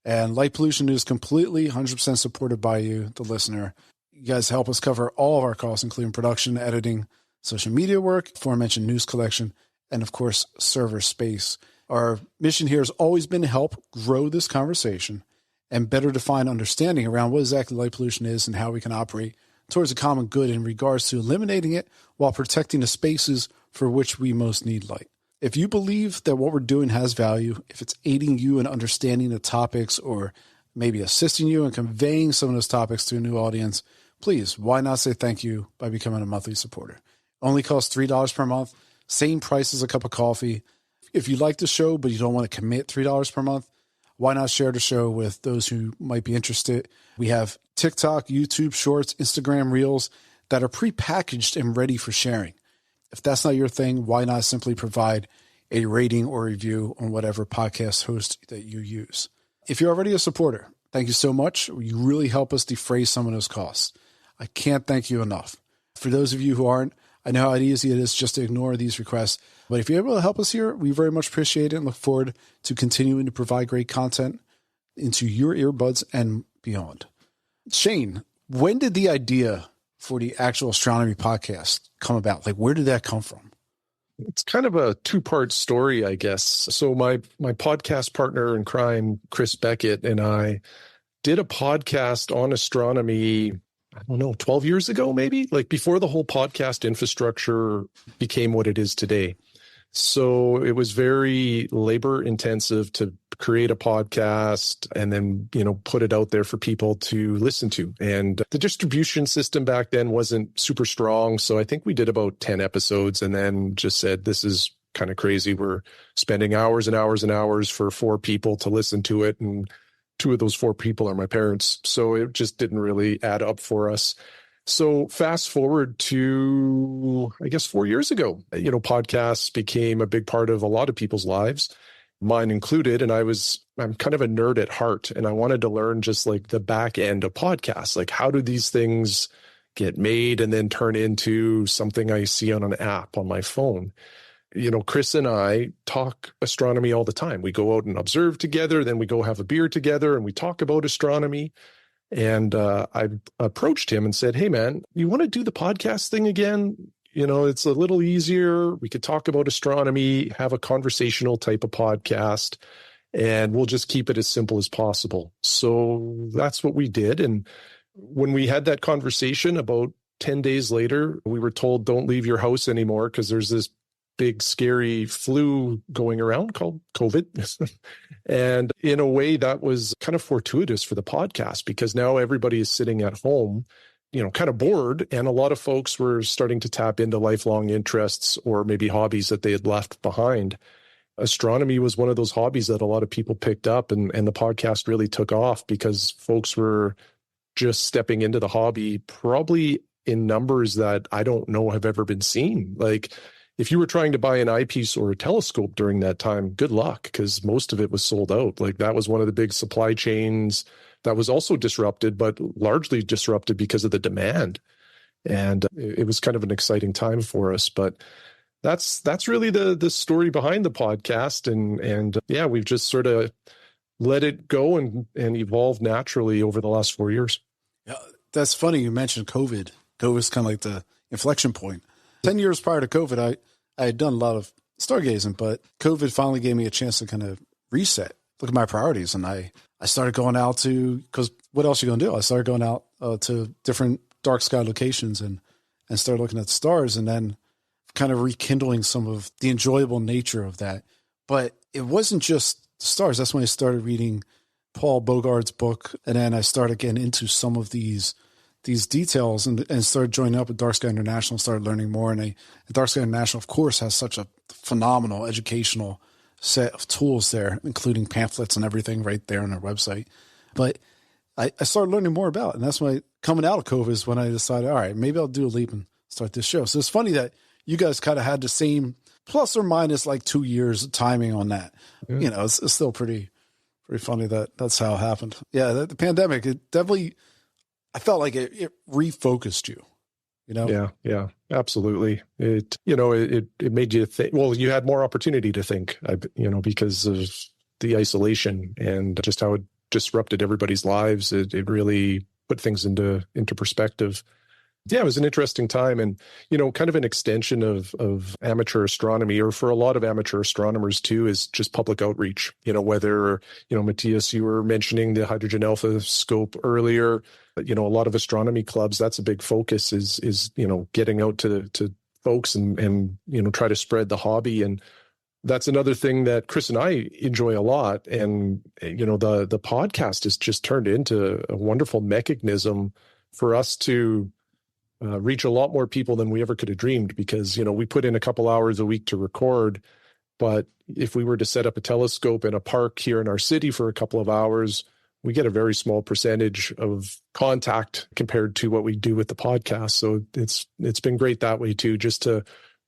And Light Pollution News completely 100% supported by you, the listener. You guys help us cover all of our costs, including production, editing, social media work, aforementioned news collection, and of course, server space. Our mission here has always been to help grow this conversation and better define understanding around what exactly light pollution is and how we can operate towards a common good in regards to eliminating it while protecting the spaces for which we most need light. If you believe that what we're doing has value, if it's aiding you in understanding the topics or maybe assisting you in conveying some of those topics to a new audience, please, why not say thank you by becoming a monthly supporter? Only costs $3 per month, same price as a cup of coffee. If you like the show, but you don't want to commit $3 per month, why not share the show with those who might be interested? We have TikTok, YouTube Shorts, Instagram Reels that are prepackaged and ready for sharing. If that's not your thing, why not simply provide a rating or review on whatever podcast host that you use? If you're already a supporter, thank you so much. You really help us defray some of those costs. I can't thank you enough. For those of you who aren't, I know how easy it is just to ignore these requests, but if you're able to help us here, we very much appreciate it and look forward to continuing to provide great content into your earbuds and beyond. Shane, when did the idea for the Actual Astronomy Podcast come about? Like, where did that come from? It's kind of a two-part story, I guess. So my podcast partner in crime, Chris Beckett, and I did a podcast on astronomy, I don't know, 12 years ago, maybe, like before the whole podcast infrastructure became what it is today. So it was very labor intensive to create a podcast and then, put it out there for people to listen to. And the distribution system back then wasn't super strong. So I think we did about 10 episodes and then just said, this is kind of crazy. We're spending hours and hours and hours for 4 people to listen to it. And 2 of those 4 people are my parents. So it just didn't really add up for us. So fast forward to, I guess, 4 years ago, podcasts became a big part of a lot of people's lives, mine included. And I'm kind of a nerd at heart. And I wanted to learn just like the back end of podcasts. Like, how do these things get made and then turn into something I see on an app on my phone? Chris and I talk astronomy all the time. We go out and observe together, then we go have a beer together and we talk about astronomy. And I approached him and said, hey, man, you want to do the podcast thing again? It's a little easier. We could talk about astronomy, have a conversational type of podcast, and we'll just keep it as simple as possible. So that's what we did. And when we had that conversation, about 10 days later, we were told, don't leave your house anymore because there's this big, scary flu going around called COVID. And in a way, that was kind of fortuitous for the podcast because now everybody is sitting at home, kind of bored. And a lot of folks were starting to tap into lifelong interests or maybe hobbies that they had left behind. Astronomy was one of those hobbies that a lot of people picked up, and the podcast really took off because folks were just stepping into the hobby, probably in numbers that I don't know have ever been seen. Like, if you were trying to buy an eyepiece or a telescope during that time, good luck, because most of it was sold out. Like, that was one of the big supply chains that was also disrupted, but largely disrupted because of the demand. And it was kind of an exciting time for us. But that's really the story behind the podcast. And yeah, we've just sort of let it go and evolve naturally over the last 4 years. Yeah, that's funny. You mentioned COVID. COVID was kind of like the inflection point. 10 years prior to COVID, I had done a lot of stargazing, but COVID finally gave me a chance to kind of reset, look at my priorities. And I started going out because what else are you going to do? I started going out to different dark sky locations and started looking at the stars and then kind of rekindling some of the enjoyable nature of that. But it wasn't just the stars. That's when I started reading Paul Bogart's book. And then I started getting into some of these these details and started joining up with Dark Sky International, started learning more. And Dark Sky International, of course, has such a phenomenal educational set of tools there, including pamphlets and everything right there on their website. But I started learning more about it. And that's why coming out of COVID is when I decided, all right, maybe I'll do a leap and start this show. So it's funny that you guys kind of had the same plus or minus like 2 years of timing on that. Yeah. You know, it's still pretty funny that that's how it happened. Yeah, the pandemic, it definitely, I felt like it refocused you, you know? Yeah, absolutely. It made you think, well, you had more opportunity to think, because of the isolation and just how it disrupted everybody's lives. It really put things into perspective. Yeah, it was an interesting time, and kind of an extension of amateur astronomy, or for a lot of amateur astronomers too, is just public outreach. Whether Matthias, you were mentioning the Hydrogen Alpha scope earlier. A lot of astronomy clubs, that's a big focus is getting out to folks and try to spread the hobby. And that's another thing that Chris and I enjoy a lot. And the podcast has just turned into a wonderful mechanism for us to reach a lot more people than we ever could have dreamed, because, we put in a couple hours a week to record. But if we were to set up a telescope in a park here in our city for a couple of hours, we get a very small percentage of contact compared to what we do with the podcast. So it's been great that way too, just to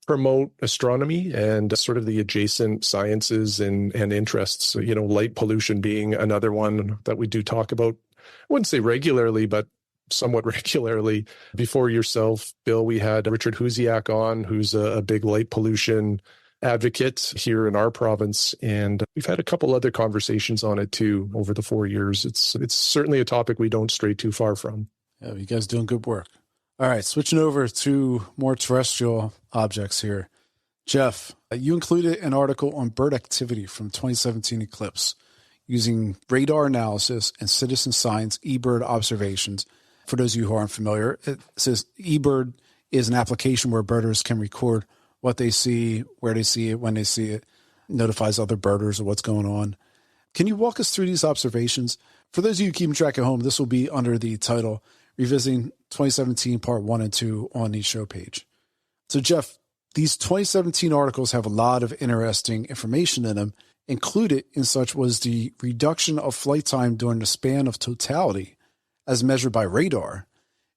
promote astronomy and sort of the adjacent sciences and interests. So, light pollution being another one that we do talk about. I wouldn't say regularly, but somewhat regularly. Before yourself, Bill, we had Richard Huziak on, who's a big light pollution advocate here in our province. And we've had a couple other conversations on it too over the 4 years. It's certainly a topic we don't stray too far from. Yeah, you guys doing good work. All right, switching over to more terrestrial objects here. Jeff, you included an article on bird activity from 2017 eclipse using radar analysis and citizen science eBird observations. For those of you who aren't familiar, it says eBird is an application where birders can record what they see, where they see it, when they see it, notifies other birders of what's going on. Can you walk us through these observations? For those of you keeping track at home, this will be under the title Revisiting 2017 Part 1 and 2 on the show page. So, Jeff, these 2017 articles have a lot of interesting information in them. Included in such was the reduction of flight time during the span of totality as measured by radar,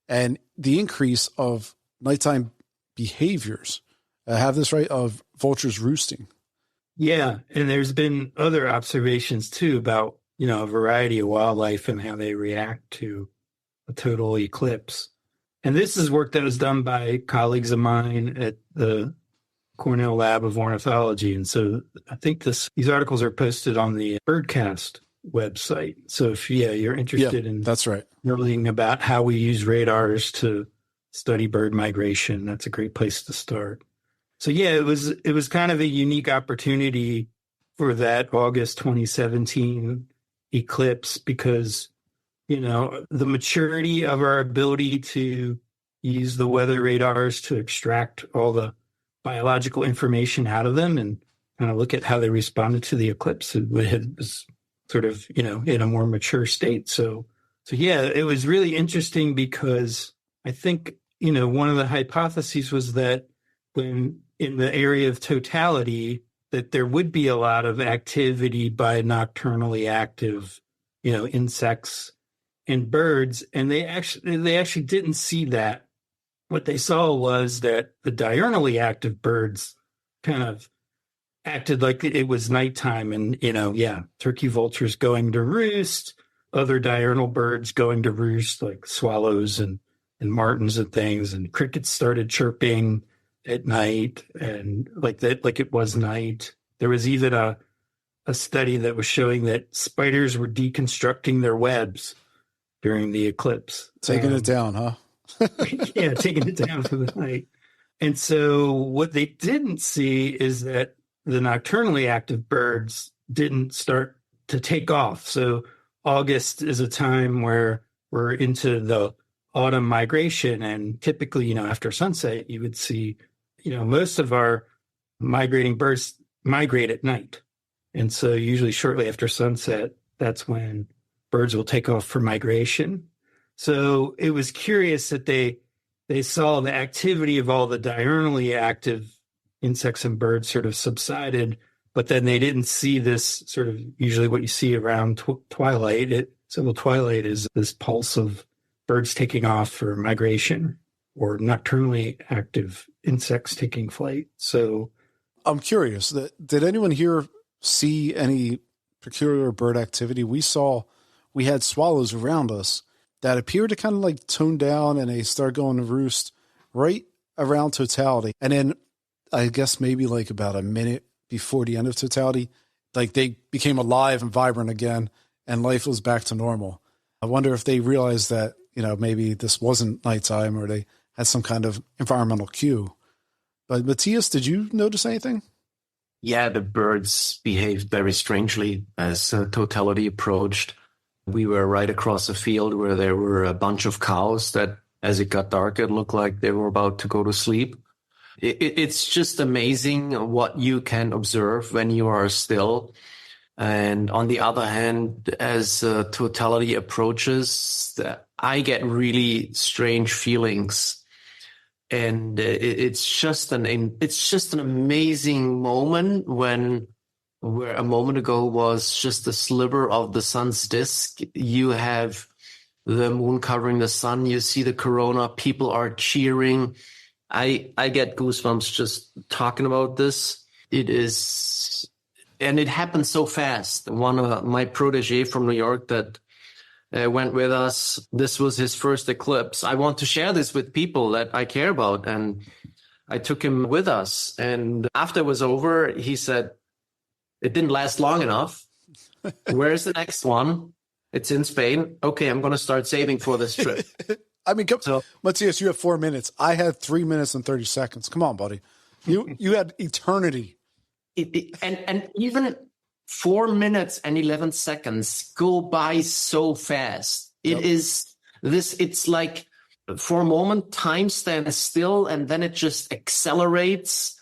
and the increase of nighttime behaviors. I have this right, of vultures roosting. Yeah, and there's been other observations too about, a variety of wildlife and how they react to a total eclipse. And this is work that was done by colleagues of mine at the Cornell Lab of Ornithology. And so I think these articles are posted on the Birdcast website. So if you're interested in that's right, learning about how we use radars to study bird migration, that's a great place to start. So it was kind of a unique opportunity for that August 2017 eclipse because, the maturity of our ability to use the weather radars to extract all the biological information out of them and kind of look at how they responded to the eclipse. It was sort of, in a more mature state. So it was really interesting because I think, one of the hypotheses was that when in the area of totality, that there would be a lot of activity by nocturnally active, insects and birds. And they actually didn't see that. What they saw was that the diurnally active birds kind of acted like it was nighttime and, turkey vultures going to roost, other diurnal birds going to roost, like swallows and martins and things, and crickets started chirping at night and like it was night. There was even a study that was showing that spiders were deconstructing their webs during the eclipse. Taking it down, huh? Yeah, taking it down for the night. And so what they didn't see is that the nocturnally active birds didn't start to take off. So August is a time where we're into the autumn migration. And typically, after sunset, you would see, most of our migrating birds migrate at night. And so usually shortly after sunset, that's when birds will take off for migration. So it was curious that they saw the activity of all the diurnally active insects and birds sort of subsided, but then they didn't see this sort of usually what you see around twilight. Civil twilight is this pulse of birds taking off for migration or nocturnally active insects taking flight. So I'm curious, did anyone here see any peculiar bird activity? We had swallows around us that appeared to kind of like tone down, and they start going to roost right around totality. And then I guess maybe like about a minute before the end of totality, like they became alive and vibrant again, and life was back to normal. I wonder if they realized that, maybe this wasn't nighttime, or they had some kind of environmental cue. But Matthias, did you notice anything? Yeah, the birds behaved very strangely as totality approached. We were right across a field where there were a bunch of cows that, as it got dark, it looked like they were about to go to sleep. It's just amazing what you can observe when you are still. And on the other hand, as totality approaches, I get really strange feelings. And it's just an amazing moment where a moment ago was just a sliver of the sun's disk. You have the moon covering the sun. You see the corona. People are cheering. I get goosebumps just talking about this. And it happened so fast. One of my protege from New York that went with us, this was his first eclipse. I want to share this with people that I care about. And I took him with us. And after it was over, he said, it didn't last long enough. Where's the next one? It's in Spain. Okay, I'm going to start saving for this trip. I mean, Matthias, you have 4 minutes. I had 3 minutes and 30 seconds. Come on, buddy. You had eternity. And even 4 minutes and 11 seconds go by so fast. It's like for a moment, time stands still and then it just accelerates.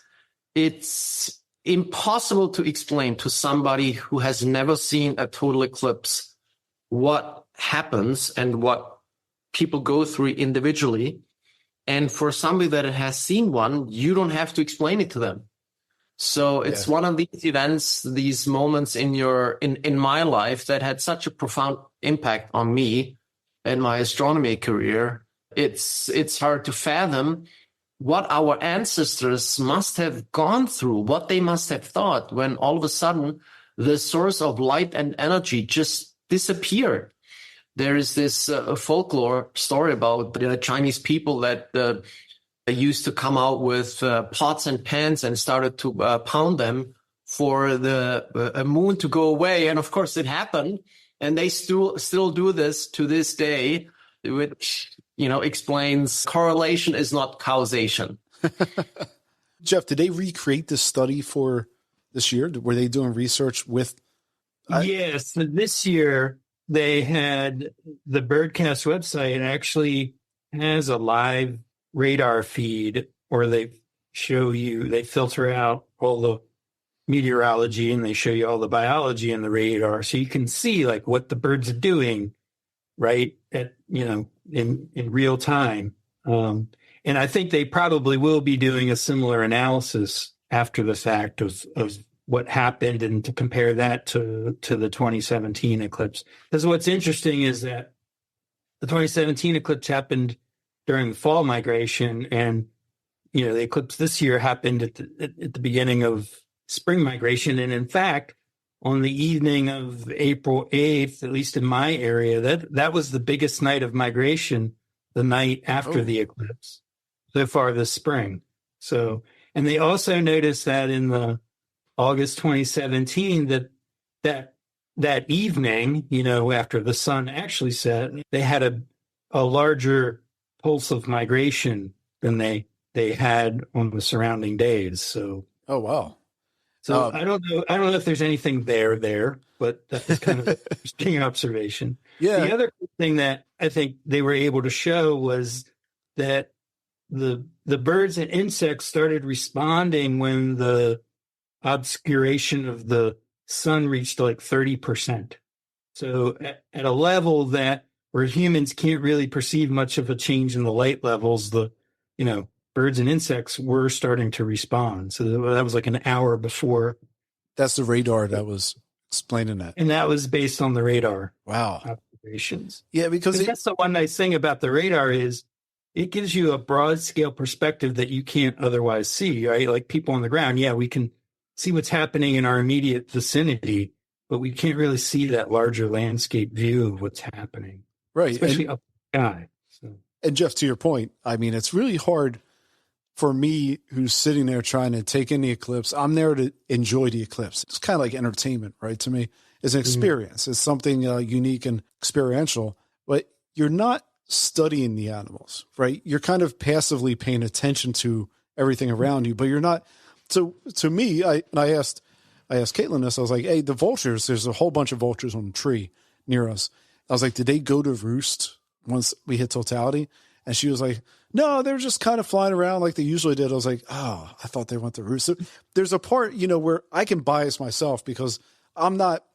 It's impossible to explain to somebody who has never seen a total eclipse what happens and what people go through individually. And for somebody that has seen one, you don't have to explain it to them. So it's one of these events, these moments in my life that had such a profound impact on me and my astronomy career. It's hard to fathom what our ancestors must have gone through, what they must have thought when all of a sudden the source of light and energy just disappeared. There is this folklore story about the Chinese people that used to come out with pots and pans and started to pound them for the moon to go away. And of course it happened. And they still do this to this day, which, explains correlation is not causation. Jeff, did they recreate this study for this year? Were they doing research with? Yes. This year they had the Birdcast website actually has a live radar feed, or they filter out all the meteorology and they show you all the biology in the radar, so you can see like what the birds are doing right at in real time. And I think they probably will be doing a similar analysis after the fact of what happened, and to compare that to the 2017 eclipse. Because what's interesting is that the 2017 eclipse happened during the fall migration, and the eclipse this year happened at the beginning of spring migration. And in fact, on the evening of April 8th, at least in my area, that was the biggest night of migration, the night after the eclipse so far this spring. So, and they also noticed that in the August 2017, that evening, after the sun actually set, they had a larger pulse of migration than they had on the surrounding days. So, oh wow! So I don't know if there's anything there, but that's kind of an interesting observation. Yeah. The other thing that I think they were able to show was that the birds and insects started responding when the obscuration of the sun reached like 30%. So at a level that where humans can't really perceive much of a change in the light levels, birds and insects were starting to respond. So that was like an hour before. That's the radar that was explaining that. And that was based on the radar. Wow. Observations. Yeah, because that's the one nice thing about the radar is it gives you a broad scale perspective that you can't otherwise see, right? Like people on the ground, yeah, we can see what's happening in our immediate vicinity, but we can't really see that larger landscape view of what's happening. Right. Especially up the sky. So. And Jeff, to your point, I mean, it's really hard for me who's sitting there trying to take in the eclipse. I'm there to enjoy the eclipse. It's kind of like entertainment, right? To me, it's an experience. It's something unique and experiential, but you're not studying the animals, right? You're kind of passively paying attention to everything around you, but you're not. So to me, I asked Caitlin this. I was like, hey, the vultures, there's a whole bunch of vultures on a tree near us. I was like, did they go to roost once we hit totality? And she was like, no, they were just kind of flying around like they usually did. I was like, oh, I thought they went to roost. So there's a part, where I can bias myself because I'm not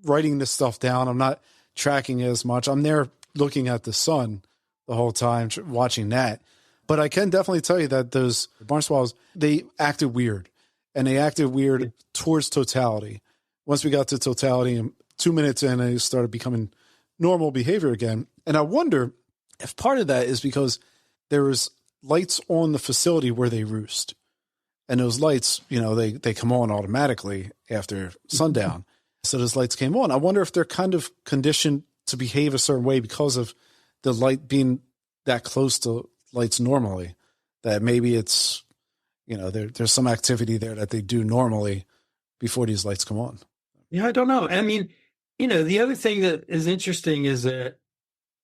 writing this stuff down. I'm not tracking it as much. I'm there looking at the sun the whole time, watching that. But I can definitely tell you that those barn swallows, they acted weird. And they acted weird towards totality. Once we got to totality, and 2 minutes in, they started becoming normal behavior again. And I wonder if part of that is because there was lights on the facility where they roost. And those lights, they come on automatically after sundown. So those lights came on. I wonder if they're kind of conditioned to behave a certain way because of the light being that close to lights normally, that maybe it's, there's some activity there that they do normally before these lights come on. Yeah, I don't know. I mean, the other thing that is interesting is that,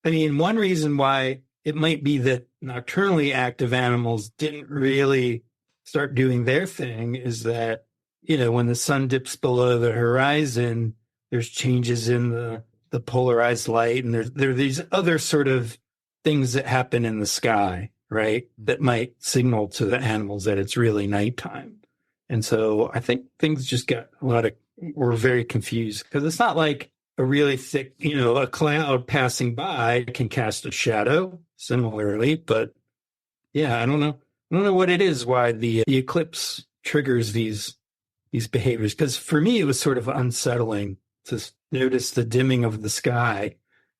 one reason why it might be that nocturnally active animals didn't really start doing their thing is that, when the sun dips below the horizon, there's changes in the polarized light. And there are these other sort of things that happen in the sky, right, that might signal to the animals that it's really nighttime. And so I think things just were very confused because it's not like a really thick, a cloud passing by can cast a shadow similarly. But yeah, I don't know what it is, why the eclipse triggers these behaviors. Because for me, it was sort of unsettling to notice the dimming of the sky,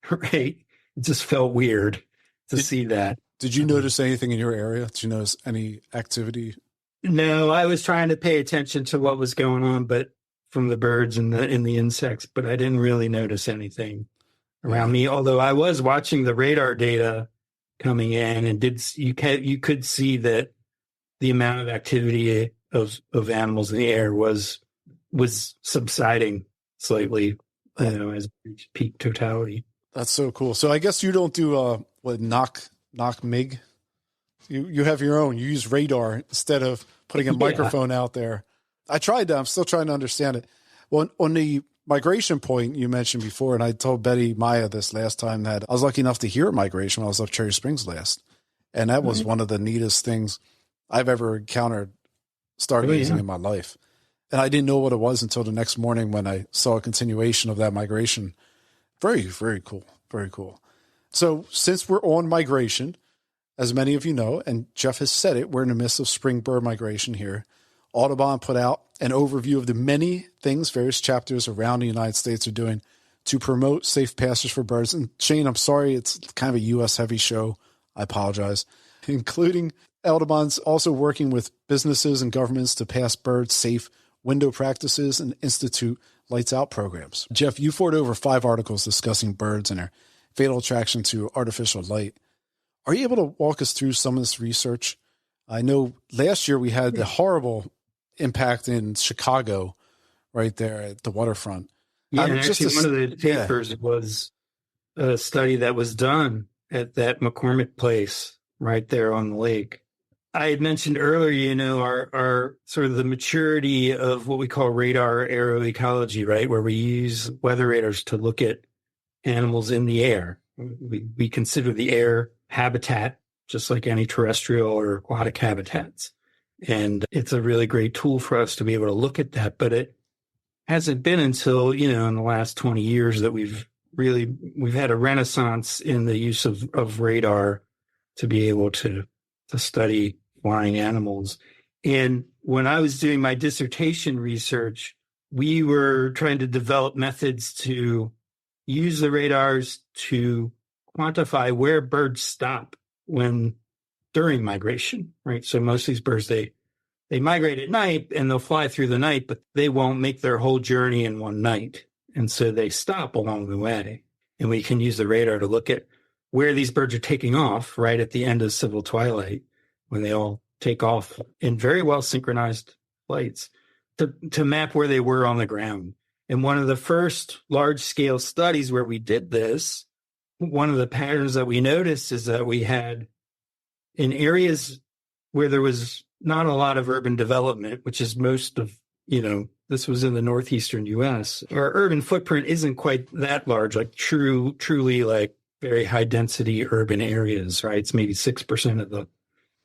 right? It just felt weird to see that. Did you notice anything in your area? Did you notice any activity? No, I was trying to pay attention to what was going on, but from the birds and the insects, but I didn't really notice anything around me. Although I was watching the radar data coming in, and you could see that the amount of activity of animals in the air was subsiding slightly, as it reached peak totality. That's so cool. So I guess you don't do knock MIG. You have your own. You use radar instead of putting a microphone out there. I tried that. I'm still trying to understand it. Well, on the migration point you mentioned before, and I told Betty Maya this last time, that I was lucky enough to hear a migration when I was up Cherry Springs last. And that was one of the neatest things I've ever encountered stargazing in my life. And I didn't know what it was until the next morning when I saw a continuation of that migration. Very, very cool. Very cool. So since we're on migration, as many of you know, and Jeff has said it, we're in the midst of spring bird migration here. Audubon put out an overview of the many things various chapters around the United States are doing to promote safe passage for birds. And Shane, I'm sorry, it's kind of a U.S. heavy show. I apologize. Including Audubon's also working with businesses and governments to pass bird safe window practices and institute lights out programs. Jeff, you forwarded over 5 articles discussing birds and their fatal attraction to artificial light. Are you able to walk us through some of this research? I know last year we had the horrible impact in Chicago, right there at the waterfront. Yeah, and actually one of the papers was a study that was done at that McCormick place right there on the lake. I had mentioned earlier, our sort of the maturity of what we call radar aeroecology, right, where we use weather radars to look at animals in the air. We consider the air habitat just like any terrestrial or aquatic habitats. And it's a really great tool for us to be able to look at that. But it hasn't been until, in the last 20 years that we've we've had a renaissance in the use of radar to be able to study flying animals. And when I was doing my dissertation research, we were trying to develop methods to use the radars to quantify where birds stop during migration, right? So most of these birds, they migrate at night and they'll fly through the night, but they won't make their whole journey in one night. And so they stop along the way. And we can use the radar to look at where these birds are taking off right at the end of civil twilight, when they all take off in very well synchronized flights, to map where they were on the ground. And one of the first large scale studies where we did this, one of the patterns that we noticed is that we had in areas where there was not a lot of urban development, which is most of, this was in the northeastern US, our urban footprint isn't quite that large, like truly like very high density urban areas, right? It's maybe 6% of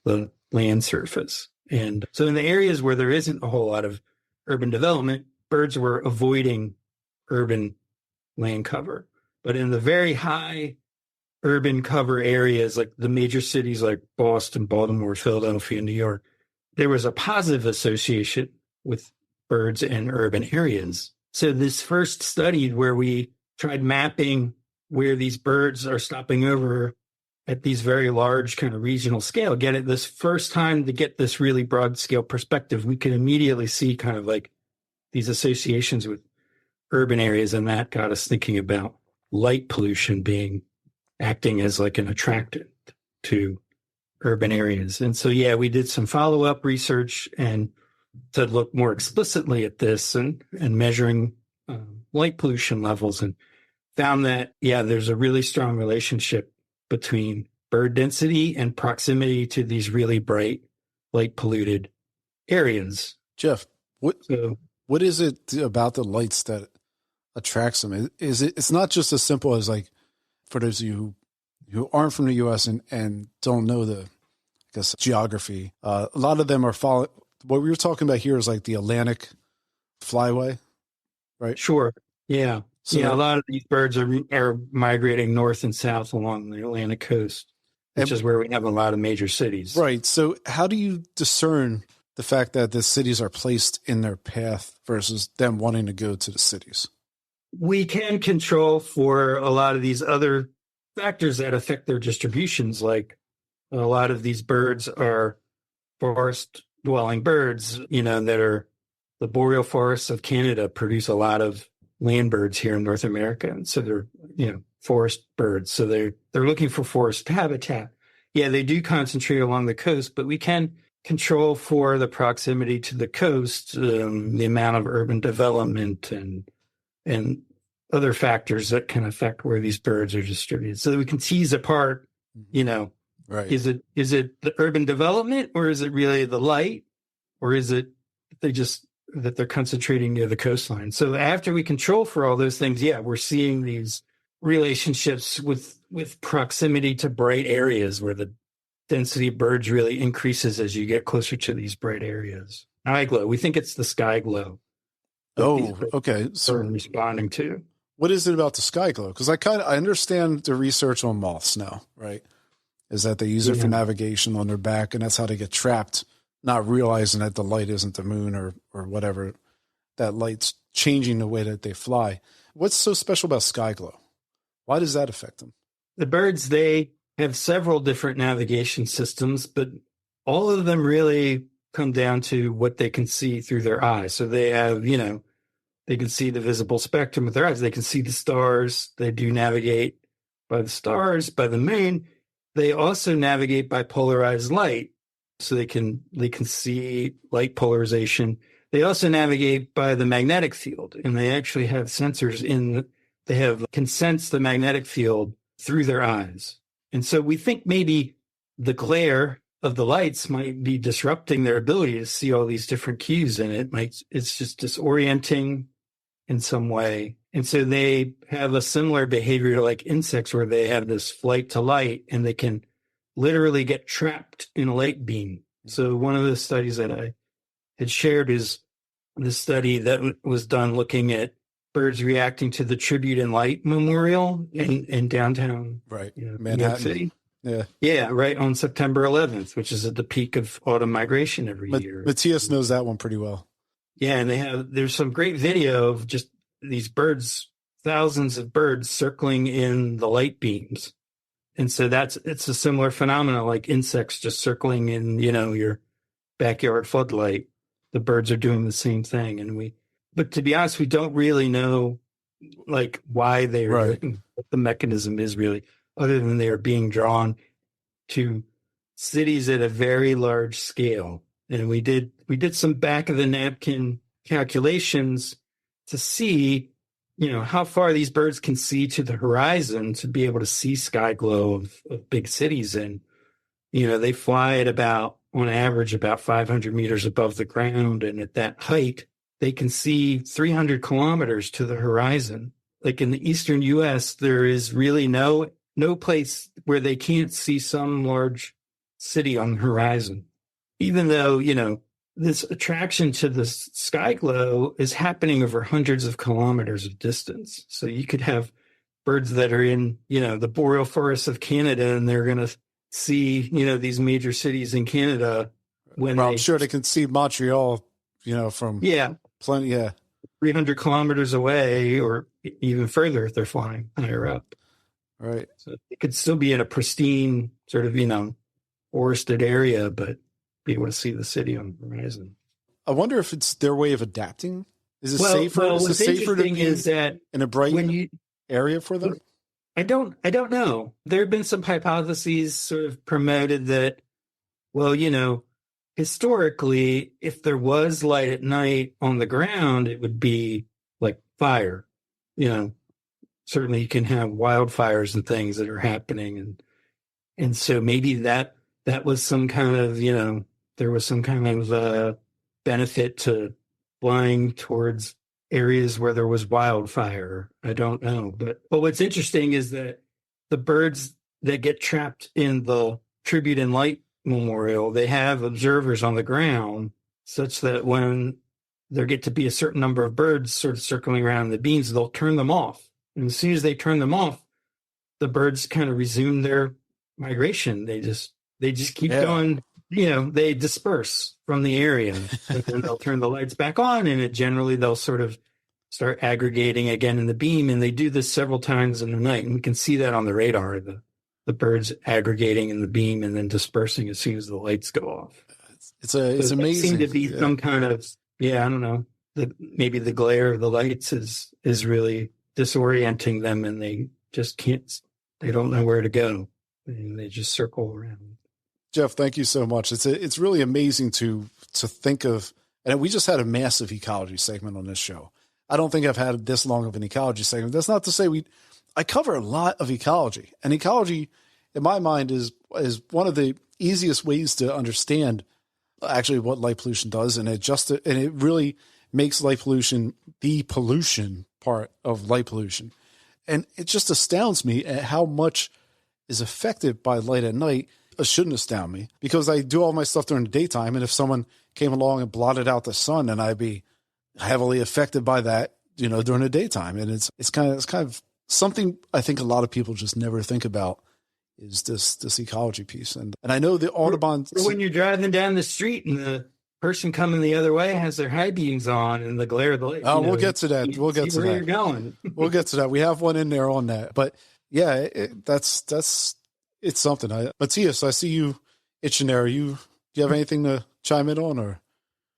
the land surface. And so in the areas where there isn't a whole lot of urban development, birds were avoiding urban land cover. But in the very high urban cover areas, like the major cities like Boston, Baltimore, Philadelphia, New York, there was a positive association with birds in urban areas. So this first study where we tried mapping where these birds are stopping over at these very large kind of regional scale, this first time to get this really broad scale perspective, we could immediately see kind of like these associations with urban areas. And that got us thinking about light pollution acting as like an attractant to urban areas. And so, we did some follow-up research and to look more explicitly at this and measuring light pollution levels, and found that, there's a really strong relationship between bird density and proximity to these really bright light polluted areas. Jeff, what is it about the lights that attracts them? It's not just as simple as, like, for those of you who aren't from the U.S. and don't know the, geography, a lot of them are following. What we were talking about here is like the Atlantic flyway, right? Sure. Yeah. So, a lot of these birds are migrating north and south along the Atlantic coast, which is where we have a lot of major cities. Right. So how do you discern the fact that the cities are placed in their path versus them wanting to go to the cities? We can control for a lot of these other factors that affect their distributions. Like a lot of these birds are forest-dwelling birds, that are the boreal forests of Canada produce a lot of land birds here in North America. And so they're, forest birds. So they're looking for forest habitat. Yeah, they do concentrate along the coast, but we can control for the proximity to the coast, the amount of urban development and other factors that can affect where these birds are distributed. So that we can tease apart, right. Is it the urban development, or is it really the light, or is it that they're concentrating near the coastline? So after we control for all those things, we're seeing these relationships with proximity to bright areas where the density of birds really increases as you get closer to these bright areas. Eye glow. We think it's the sky glow. Oh, okay. So responding to. What is it about the sky glow? Because I understand the research on moths now, right? Is that they use it for navigation on their back, and that's how they get trapped, not realizing that the light isn't the moon or whatever. That light's changing the way that they fly. What's so special about sky glow? Why does that affect them? The birds, they have several different navigation systems, but all of them really come down to what they can see through their eyes. So they have, they can see the visible spectrum with their eyes. They can see the stars. They do navigate by the stars, by the moon. They also navigate by polarized light. So they can see light polarization. They also navigate by the magnetic field, and they actually have sensors can sense the magnetic field through their eyes. And so we think maybe the glare of the lights might be disrupting their ability to see all these different cues, and it's just disorienting in some way. And so they have a similar behavior like insects, where they have this flight to light, and they can literally get trapped in a light beam. So one of the studies that I had shared is the study that was done looking at birds reacting to the Tribute and Light Memorial in downtown, Manhattan. New York City. Yeah, right on September 11th, which is at the peak of autumn migration every year. Matthias knows that one pretty well. Yeah, and there's some great video of just these birds, thousands of birds circling in the light beams. And so it's a similar phenomenon, like insects just circling in, your backyard floodlight. The birds are doing the same thing. But to be honest, we don't really know like why they are doing, what the mechanism is really, other than they are being drawn to cities at a very large scale. And we did some back of the napkin calculations to see, how far these birds can see to the horizon to be able to see sky glow of big cities. And, they fly at on average, about 500 meters above the ground. And at that height, they can see 300 kilometers to the horizon. Like in the eastern U.S., there is really no place where they can't see some large city on the horizon, even though, this attraction to the sky glow is happening over hundreds of kilometers of distance. So you could have birds that are in, the boreal forests of Canada, and they're going to see, these major cities in Canada. I'm sure they can see Montreal, from plenty, 300 kilometers away or even further if they're flying higher up. Right. So it could still be in a pristine sort of, forested area, but be able to see the city on the horizon. I wonder if it's their way of adapting. Is it safer? Well, is it safer to be is that in a bright area for them? I don't know. There have been some hypotheses sort of promoted that, historically, if there was light at night on the ground, it would be like fire. Certainly you can have wildfires and things that are happening. And so maybe that was some kind of, there was some kind of benefit to flying towards areas where there was wildfire. I don't know. But what's interesting is that the birds that get trapped in the Tribute and Light Memorial, they have observers on the ground such that when there get to be a certain number of birds sort of circling around the beams, they'll turn them off. And as soon as they turn them off, the birds kind of resume their migration. They just keep going. They disperse from the area, and then they'll turn the lights back on, and they'll sort of start aggregating again in the beam. And they do this several times in the night, and we can see that on the radar, the birds aggregating in the beam and then dispersing as soon as the lights go off. It's amazing. It seemed to be some kind of, I don't know, maybe the glare of the lights is really disorienting them, and they just they don't know where to go, and they just circle around. Jeff, thank you so much. It's really amazing to think of, and we just had a massive ecology segment on this show. I don't think I've had this long of an ecology segment. That's not to say I cover a lot of ecology, and ecology, in my mind, is one of the easiest ways to understand actually what light pollution does, and it really makes light pollution the pollution part of light pollution. And it just astounds me at how much is affected by light at night. It shouldn't astound me, because I do all my stuff during the daytime, and if someone came along and blotted out the sun, then I'd be heavily affected by that, during the daytime. And it's kind of something I think a lot of people just never think about, is this ecology piece. And I know the Audubon. Or when you're driving down the street and the person coming the other way has their high beams on and the glare of the light. Oh, we'll get to that. We'll get to where that. You're going. We'll get to that. We have one in there on that. But yeah, it's something. Matthias, I see you itching there. Do you have anything to chime in on, or?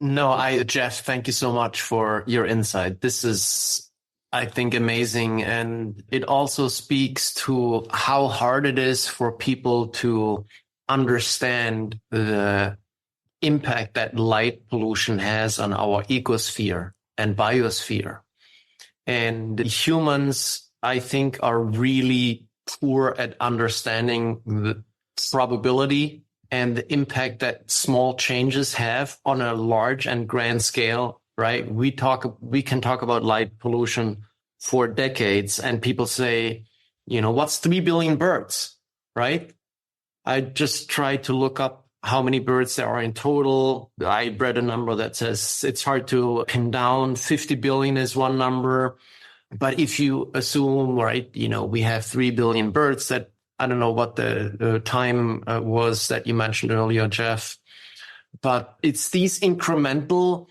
No, Jeff, thank you so much for your insight. This is, I think, amazing. And it also speaks to how hard it is for people to understand the impact that light pollution has on our ecosphere and biosphere. And humans, I think, are really poor at understanding the probability and the impact that small changes have on a large and grand scale, right? We can talk about light pollution for decades, and people say, what's 3 billion birds, right? I just tried to look up how many birds there are in total. I read a number that says it's hard to pin down. 50 billion is one number. But if you assume, right, we have 3 billion birds, that I don't know what the time was that you mentioned earlier, Jeff, but it's these incremental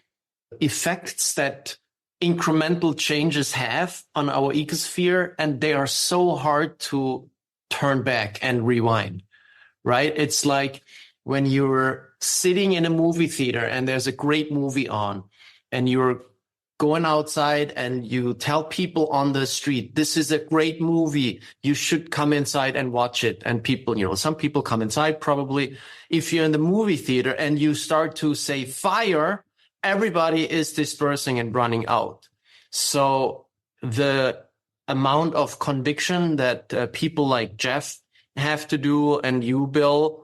effects that incremental changes have on our ecosphere, and they are so hard to turn back and rewind, right? It's like when you're sitting in a movie theater and there's a great movie on, and you're going outside and you tell people on the street, this is a great movie, you should come inside and watch it. And people, some people come inside probably. If you're in the movie theater and you start to say fire, everybody is dispersing and running out. So the amount of conviction that people like Jeff have to do, and you, Bill,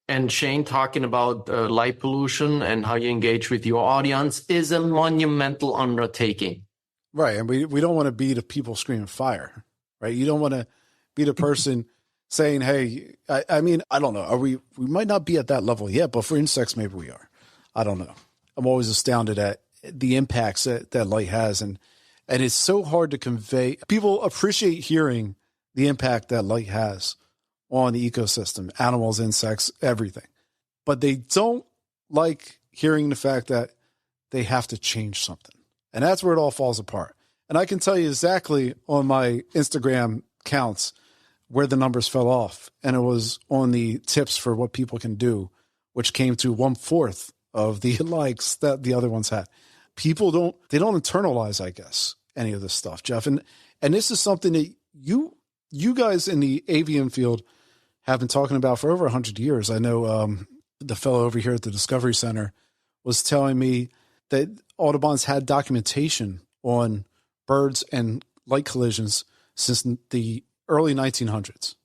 and Shane talking about light pollution and how you engage with your audience, is a monumental undertaking. Right. And we don't want to be the people screaming fire, right? You don't want to be the person saying, hey, I mean, I don't know. We might not be at that level yet, but for insects, maybe we are. I don't know. I'm always astounded at the impacts that light has. And it's so hard to convey. People appreciate hearing the impact that light has on the ecosystem, animals, insects, everything. But they don't like hearing the fact that they have to change something. And that's where it all falls apart. And I can tell you exactly on my Instagram counts where the numbers fell off. And it was on the tips for what people can do, which came to 1/4 of the likes that the other ones had. People don't internalize, I guess, any of this stuff, Jeff. And this is something that you guys in the avian field have been talking about for over 100 years. I know the fellow over here at the Discovery Center was telling me that Audubon's had documentation on birds and light collisions since the early 1900s.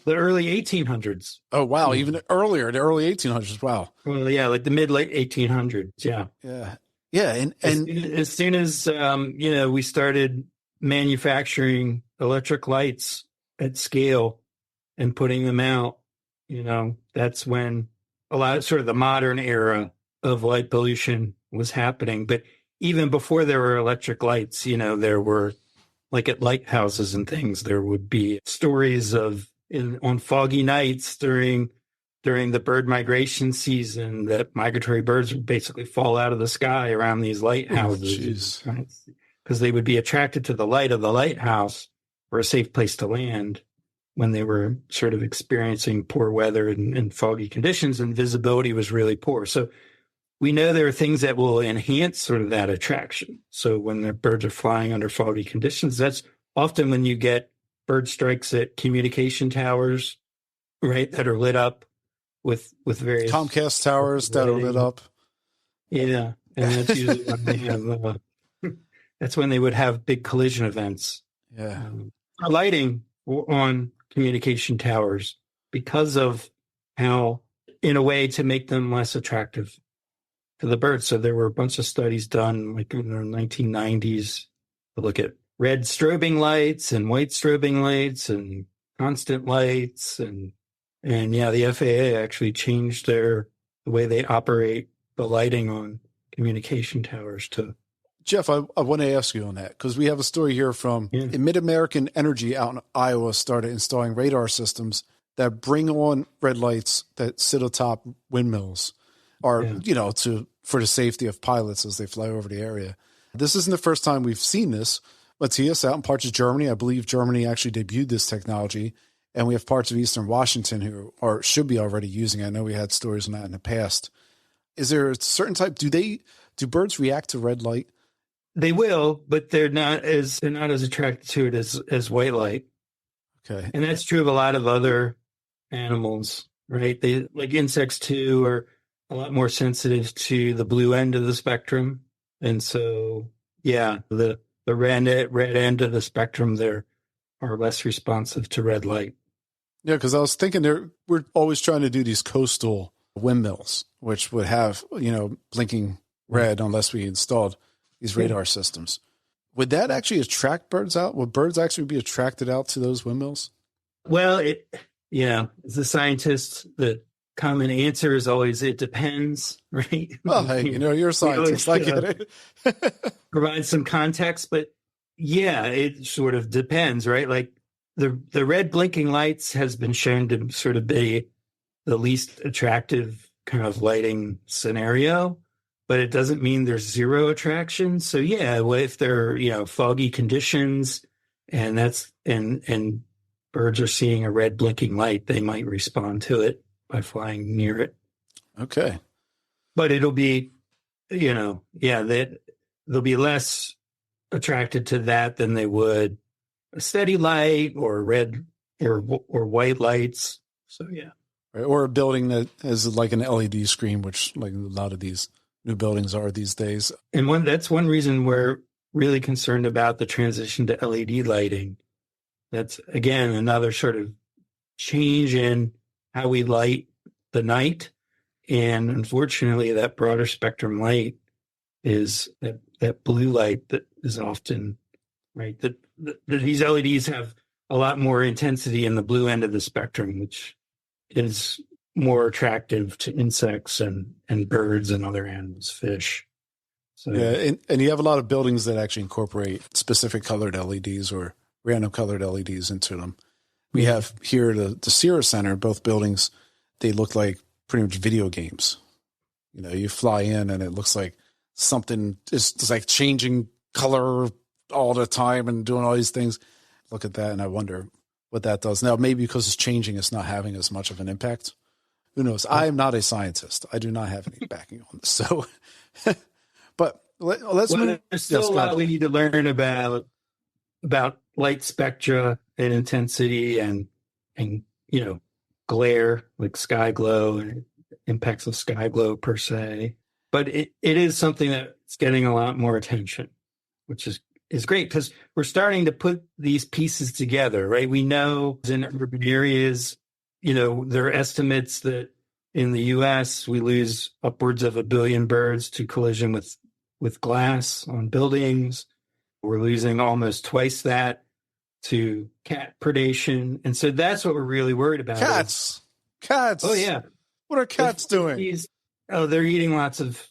The early 1800s. Oh, wow. Even earlier, the early 1800s. Wow. Well, yeah, like the mid-late 1800s. Yeah. Yeah. Yeah. And as soon as we started manufacturing electric lights at scale and putting them out, that's when a lot of sort of the modern era of light pollution was happening. But even before there were electric lights, there were, like at lighthouses and things, there would be stories of on foggy nights during the bird migration season that migratory birds would basically fall out of the sky around these lighthouses, because they would be attracted to the light of the lighthouse or a safe place to land when they were sort of experiencing poor weather and foggy conditions, and visibility was really poor. So we know there are things that will enhance sort of that attraction. So when the birds are flying under foggy conditions, that's often when you get bird strikes at communication towers, right, that are lit up with various Comcast towers that are lit up. Yeah, and that's usually when they have. That's when they would have big collision events. Yeah, lighting on communication towers because of how, in a way, to make them less attractive to the birds. So there were a bunch of studies done, like in the 1990s, to look at red strobing lights and white strobing lights and constant lights, and the FAA actually changed the way they operate the lighting on communication towers to. Jeff, I want to ask you on that, because we have a story here from Mid-American Energy out in Iowa started installing radar systems that bring on red lights that sit atop windmills, for the safety of pilots as they fly over the area. This isn't the first time we've seen this. Matthias, out in parts of Germany, I believe Germany actually debuted this technology, and we have parts of Eastern Washington who should be already using it. I know we had stories on that in the past. Is there a certain type? Do birds react to red light? They will, but they're not as attracted to it as white light. Okay. And that's true of a lot of other animals, right? They, like insects too, are a lot more sensitive to the blue end of the spectrum. And so, the red end of the spectrum, they are less responsive to red light. Yeah, because I was thinking we're always trying to do these coastal windmills, which would have, blinking red unless we installed these radar systems. Would that actually attract birds out? Would birds actually be attracted out to those windmills? Well, as a scientist, the common answer is always, it depends, right? Well, hey, you're a scientist. I get it. Provide some context, but Yeah, it sort of depends, right? Like the red blinking lights has been shown to sort of be the least attractive kind of lighting scenario, but it doesn't mean there's zero attraction. So yeah, well, if there are, foggy conditions and and birds are seeing a red blinking light, they might respond to it by flying near it. Okay. But it'll be, they'll be less attracted to that than they would a steady light or red or white lights. So yeah. Right. Or a building that has like an LED screen, which like a lot of these new buildings are these days. And that's one reason we're really concerned about the transition to LED lighting. That's again another sort of change in how we light the night. And unfortunately, that broader spectrum light is that blue light that is often, right, that these LEDs have a lot more intensity in the blue end of the spectrum, which is more attractive to insects and birds and other animals, fish. So, yeah, and you have a lot of buildings that actually incorporate specific colored LEDs or random colored LEDs into them. We have here the Sierra Center, both buildings, they look like pretty much video games. You fly in and it looks like something is like changing color all the time and doing all these things. Look at that and I wonder what that does. Now, maybe because it's changing, it's not having as much of an impact. Who knows? I am not a scientist. I do not have any backing on this. So, but let's move. There's still a lot we need to learn about light spectra and intensity and glare, like sky glow and impacts of sky glow per se. But it is something that's getting a lot more attention, which is great because we're starting to put these pieces together, right? We know in urban areas, there are estimates that in the U.S. we lose upwards of 1 billion birds to collision with glass on buildings. We're losing almost twice that to cat predation. And so that's what we're really worried about. Cats. Oh, yeah. What are cats doing? They're eating lots of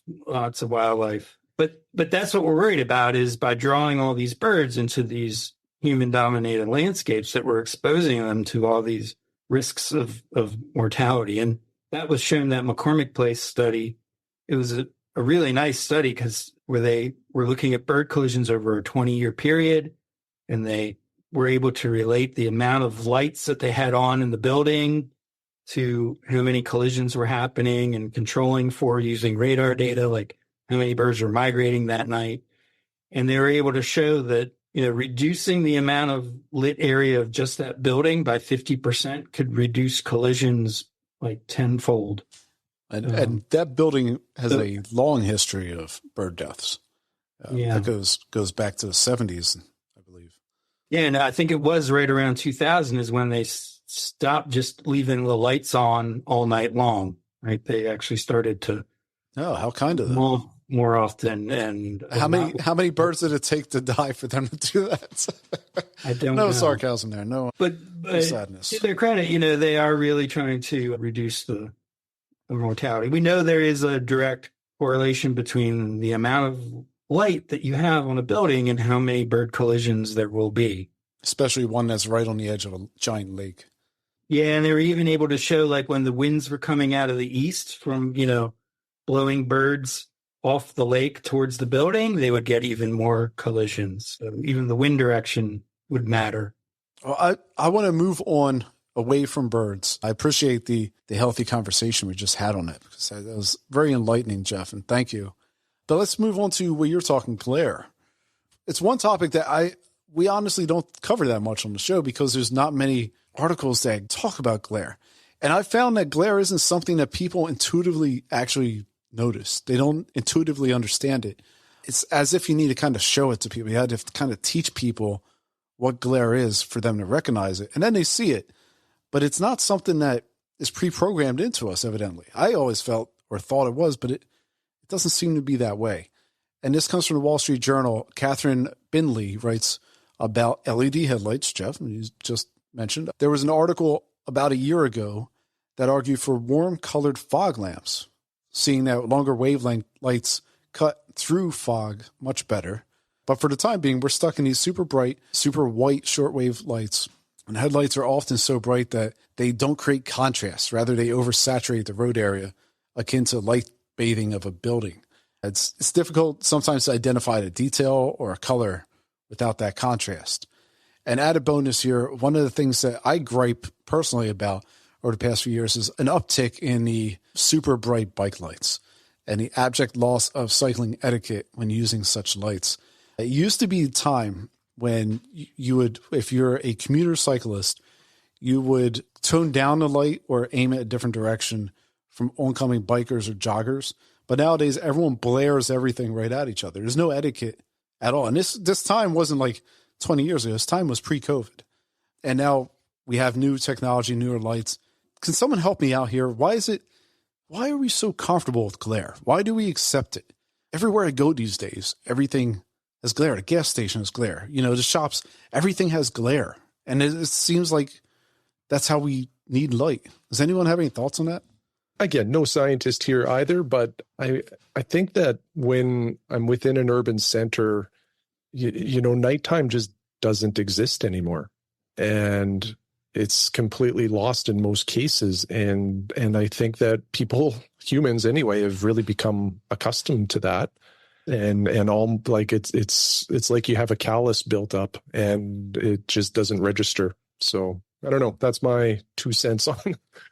wildlife. But that's what we're worried about is by drawing all these birds into these human-dominated landscapes that we're exposing them to all these risks of mortality. And that was shown that McCormick Place study. It was a really nice study because where they were looking at bird collisions over a 20-year period, and they were able to relate the amount of lights that they had on in the building to how many collisions were happening and controlling for using radar data, like how many birds were migrating that night. And they were able to show that, reducing the amount of lit area of just that building by 50% could reduce collisions like tenfold. And that building has a long history of bird deaths. That goes back to the 70s, I believe. Yeah, and I think it was right around 2000 is when they stopped just leaving the lights on all night long, right? They actually started to. Oh, how kind of them. More often. And how many birds did it take to die for them to do that? I don't know. No sarcasm there. No, but sadness. To their credit, they are really trying to reduce the mortality. We know there is a direct correlation between the amount of light that you have on a building and how many bird collisions there will be. Especially one that's right on the edge of a giant lake. Yeah, and they were even able to show like when the winds were coming out of the east from, blowing birds off the lake towards the building, they would get even more collisions. So even the wind direction would matter. Well, I want to move on away from birds. I appreciate the healthy conversation we just had on it because that was very enlightening, Jeff, and thank you. But let's move on to where you're talking glare. It's one topic that we honestly don't cover that much on the show because there's not many articles that talk about glare. And I found that glare isn't something that people intuitively actually notice. They don't intuitively understand it. It's as if you need to kind of show it to people. You had to kind of teach people what glare is for them to recognize it. And then they see it. But it's not something that is pre-programmed into us, evidently. I always felt or thought it was, but it doesn't seem to be that way. And this comes from the Wall Street Journal. Catherine Binley writes about LED headlights, Jeff, and you just mentioned. There was an article about a year ago that argued for warm-colored fog lamps, seeing that longer wavelength lights cut through fog much better. But for the time being, we're stuck in these super bright, super white shortwave lights. And headlights are often so bright that they don't create contrast. Rather, they oversaturate the road area, akin to light bathing of a building. It's difficult sometimes to identify a detail or a color without that contrast. And added bonus here, one of the things that I gripe personally about over the past few years is an uptick in the super bright bike lights and the abject loss of cycling etiquette when using such lights. It used to be time when you would, if you're a commuter cyclist, you would tone down the light or aim it a different direction from oncoming bikers or joggers. But nowadays, everyone blares everything right at each other. There's no etiquette at all. And this time wasn't like 20 years ago. This time was pre-COVID. And now we have new technology, newer lights. Can someone help me out here? Why are we so comfortable with glare? Why do we accept it? Everywhere I go these days, everything has glare. The gas station has glare. The shops, everything has glare. And it seems like that's how we need light. Does anyone have any thoughts on that? Again, no scientist here either, but I think that when I'm within an urban center, nighttime just doesn't exist anymore. And it's completely lost in most cases. And I think that humans anyway, have really become accustomed to that. And all like it's like you have a callus built up and it just doesn't register. So I don't know. That's my 2 cents on,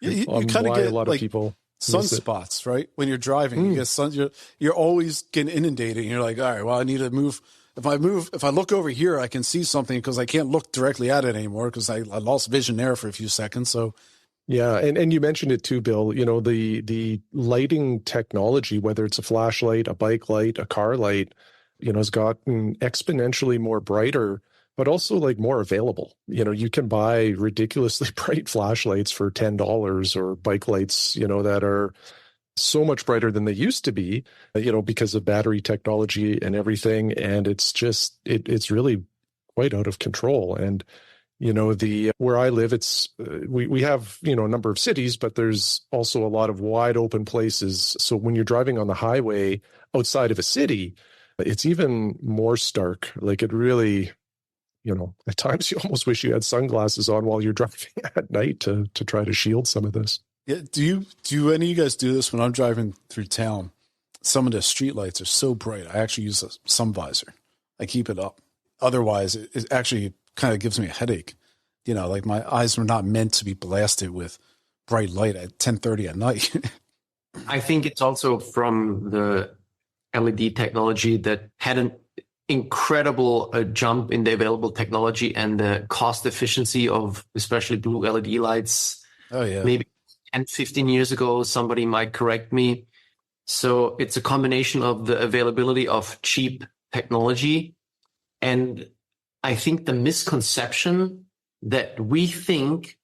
you on kind of why get a lot of people sunspots, right? When you're driving, you get you're always getting inundated. And you're like, all right, well, I need to move. If I look over here, I can see something because I can't look directly at it anymore because I lost vision there for a few seconds. So, yeah, and you mentioned it too, Bill. The lighting technology, whether it's a flashlight, a bike light, a car light, has gotten exponentially more brighter, but also like more available. You can buy ridiculously bright flashlights for $10 or bike lights, that are so much brighter than they used to be, because of battery technology and everything. And it's just, it's really quite out of control. And, where I live, it's, we have, a number of cities, but there's also a lot of wide open places. So when you're driving on the highway outside of a city, it's even more stark. Like it really, at times you almost wish you had sunglasses on while you're driving at night to try to shield some of this. Yeah. Do any of you guys do this when I'm driving through town? Some of the street lights are so bright. I actually use a sun visor. I keep it up. Otherwise, it actually kind of gives me a headache. Like my eyes were not meant to be blasted with bright light at 10:30 at night. I think it's also from the LED technology that had an incredible jump in the available technology and the cost efficiency of especially blue LED lights. Oh, yeah. Maybe 10, 15 years ago, somebody might correct me. So it's a combination of the availability of cheap technology. And I think the misconception that we think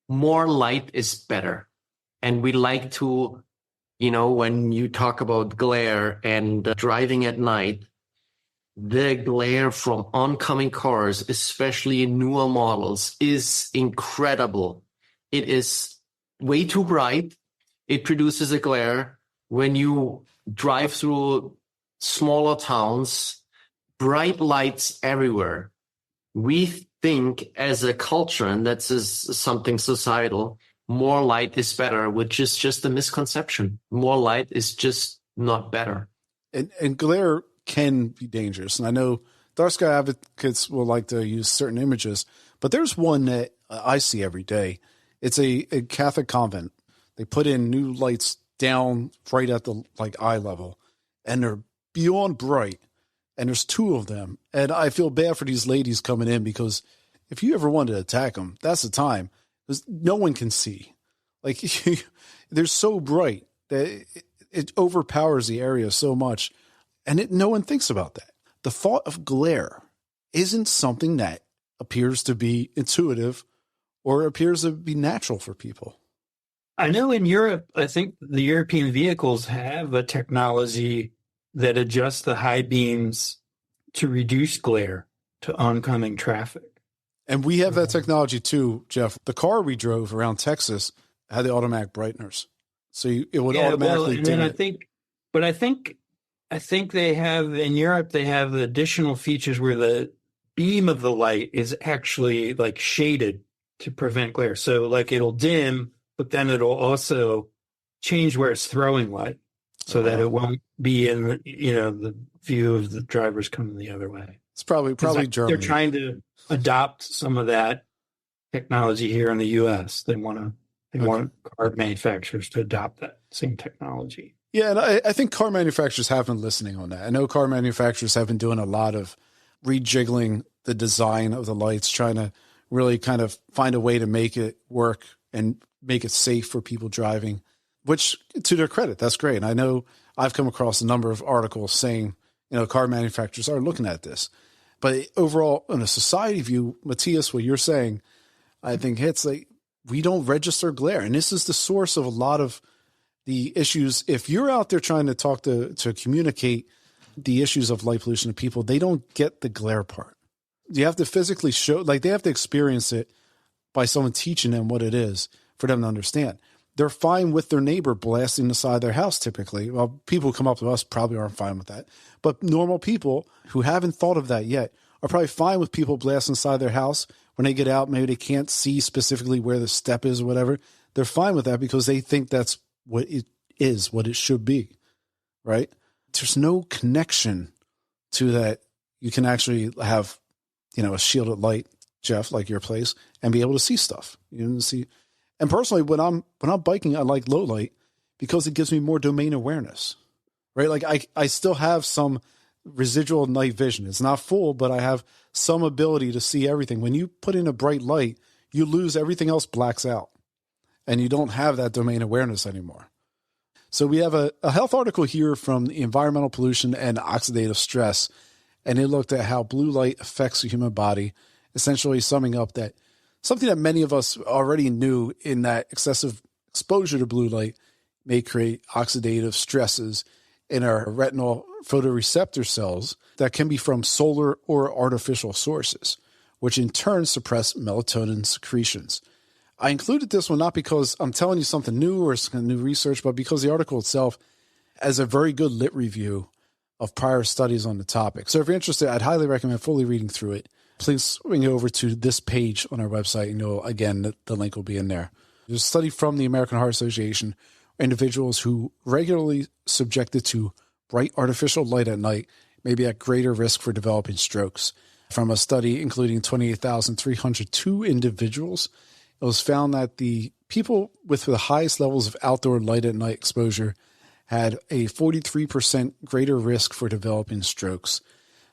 more light is better. And we like to, when you talk about glare and driving at night, the glare from oncoming cars, especially in newer models, is incredible. It is way too bright. It produces a glare. When you drive through smaller towns, bright lights everywhere. We think as a culture, and that's something societal, more light is better, which is just a misconception. More light is just not better. And glare can be dangerous. And I know dark sky advocates will like to use certain images, but there's one that I see every day. It's a Catholic convent. They put in new lights down right at the eye level, and they're beyond bright. And there's 2 of them. And I feel bad for these ladies coming in because if you ever wanted to attack them, that's the time. Because no one can see. Like they're so bright that it overpowers the area so much. And no one thinks about that. The thought of glare isn't something that appears to be intuitive or appears to be natural for people. I know in Europe, I think the European vehicles have a technology that adjusts the high beams to reduce glare to oncoming traffic. And we have that technology too, Jeff. The car we drove around Texas had the automatic brighteners. So it would automatically dim it. I think I think they have, in Europe, they have additional features where the beam of the light is actually like shaded to prevent glare. So like it'll dim, but then it'll also change where it's throwing light so that it won't be in, the view of the drivers coming the other way. It's probably Germany. They're trying to adopt some of that technology here in the U.S. They want car manufacturers to adopt that same technology. Yeah, and I think car manufacturers have been listening on that. I know car manufacturers have been doing a lot of rejiggling the design of the lights, trying to really kind of find a way to make it work and make it safe for people driving, which to their credit, that's great. And I know I've come across a number of articles saying, car manufacturers are looking at this. But overall, in a society view, Matthias, what you're saying, I think hits like we don't register glare. And this is the source of a lot of the issues. If you're out there trying to talk to communicate the issues of light pollution to people, they don't get the glare part. You have to physically show, like they have to experience it by someone teaching them what it is for them to understand. They're fine with their neighbor blasting the side of their house typically. Well, people who come up to us probably aren't fine with that. But normal people who haven't thought of that yet are probably fine with people blasting the side of their house. When they get out, maybe they can't see specifically where the step is or whatever. They're fine with that because they think that's what it is, what it should be, right? There's no connection to that. You can actually have, a shielded light, Jeff, like your place, and be able to see stuff. You can see. And personally, when I'm biking, I like low light because it gives me more domain awareness, right? Like I still have some residual night vision. It's not full, but I have some ability to see everything. When you put in a bright light, you lose everything else, blacks out, and you don't have that domain awareness anymore. So we have a health article here from Environmental Pollution and Oxidative Stress, and it looked at how blue light affects the human body, essentially summing up that something that many of us already knew in that excessive exposure to blue light may create oxidative stresses in our retinal photoreceptor cells that can be from solar or artificial sources, which in turn suppress melatonin secretions. I included this one not because I'm telling you something new or some new research, but because the article itself has a very good lit review of prior studies on the topic. So if you're interested, I'd highly recommend fully reading through it. Please swing over to this page on our website, and again, the link will be in there. There's a study from the American Heart Association. Individuals who regularly subjected to bright artificial light at night may be at greater risk for developing strokes. From a study including 28,302 individuals, it was found that the people with the highest levels of outdoor light at night exposure had a 43% greater risk for developing strokes.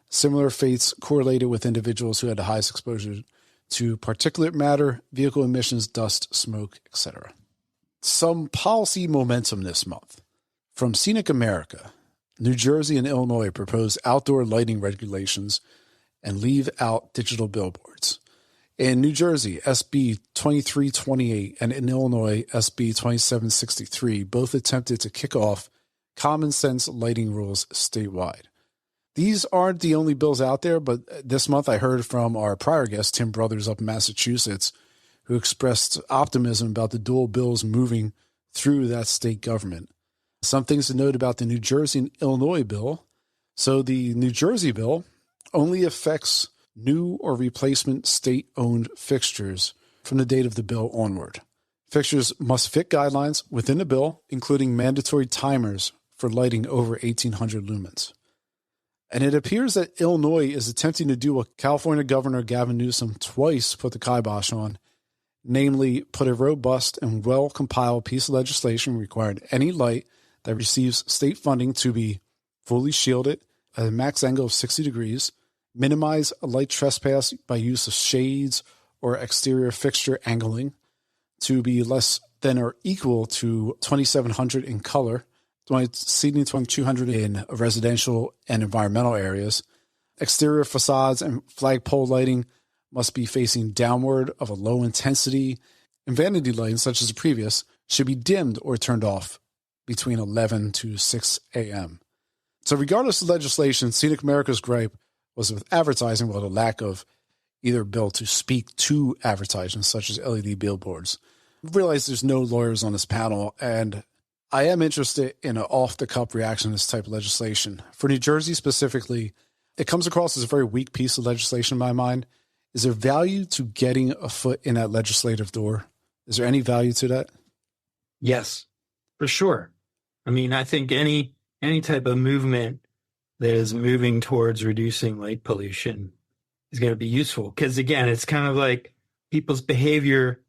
Similar fates correlated with individuals who had the highest exposure to particulate matter, vehicle emissions, dust, smoke, etc. Some policy momentum this month. From Scenic America, New Jersey and Illinois propose outdoor lighting regulations and leave out digital billboards. In New Jersey, SB 2328 and in Illinois, SB 2763 both attempted to kick off common sense lighting rules statewide. These aren't the only bills out there, but this month I heard from our prior guest, Tim Brothers up in Massachusetts, who expressed optimism about the dual bills moving through that state government. Some things to note about the New Jersey and Illinois bill. So the New Jersey bill only affects new or replacement state-owned fixtures from the date of the bill onward. Fixtures must fit guidelines within the bill, including mandatory timers for lighting over 1,800 lumens. And it appears that Illinois is attempting to do what California Governor Gavin Newsom twice put the kibosh on, namely put a robust and well-compiled piece of legislation requiring any light that receives state funding to be fully shielded at a max angle of 60 degrees, minimize a light trespass by use of shades or exterior fixture angling, to be less than or equal to 2,700 in color, exceeding 2,200 in residential and environmental areas. Exterior facades and flagpole lighting must be facing downward of a low intensity, and vanity lighting, such as the previous, should be dimmed or turned off between 11 to 6 a.m. So regardless of legislation, Scenic America's gripe was with advertising, the lack of either bill to speak to advertisements such as LED billboards. I realize there's no lawyers on this panel, and I am interested in an off-the-cuff reaction to this type of legislation. For New Jersey specifically, it comes across as a very weak piece of legislation in my mind. Is there value to getting a foot in that legislative door? Is there any value to that? Yes, for sure. I mean, I think any type of movement that is moving towards reducing light pollution is going to be useful. Because again, it's kind of like people's behavior,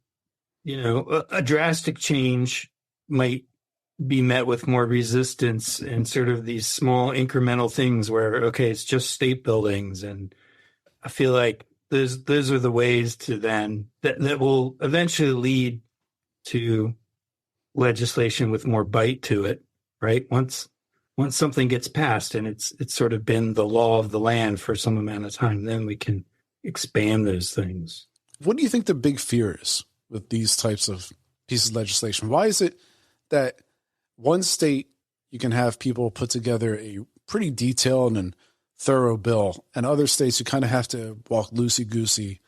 a drastic change might be met with more resistance and sort of these small incremental things where, okay, it's just state buildings. And I feel like those are the ways to then that will eventually lead to legislation with more bite to it, right? Once something gets passed and it's sort of been the law of the land for some amount of time, then we can expand those things. What do you think the big fear is with these types of pieces of legislation? Why is it that one state you can have people put together a pretty detailed and thorough bill, and other states you kind of have to walk loosey-goosey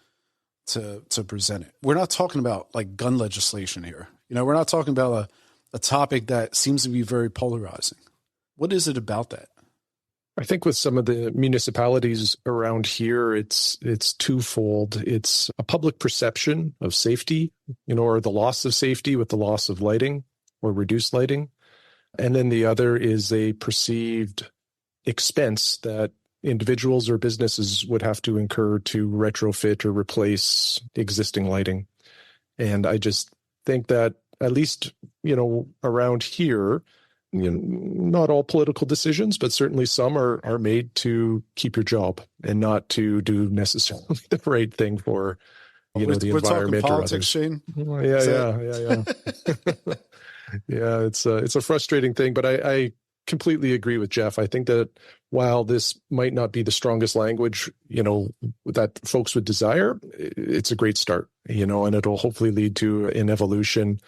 to present it? We're not talking about like gun legislation here. We're not talking about a topic that seems to be very polarizing. What is it about that? I think with some of the municipalities around here, it's twofold. It's a public perception of safety, or the loss of safety with the loss of lighting or reduced lighting. And then the other is a perceived expense that individuals or businesses would have to incur to retrofit or replace existing lighting. And I just think that at least, around here, not all political decisions, but certainly some are made to keep your job and not to do necessarily the right thing for, the environment or others. Shane. Yeah. Yeah, it's a frustrating thing, but I completely agree with Jeff. I think that while this might not be the strongest language, that folks would desire, it's a great start, and it'll hopefully lead to an evolution.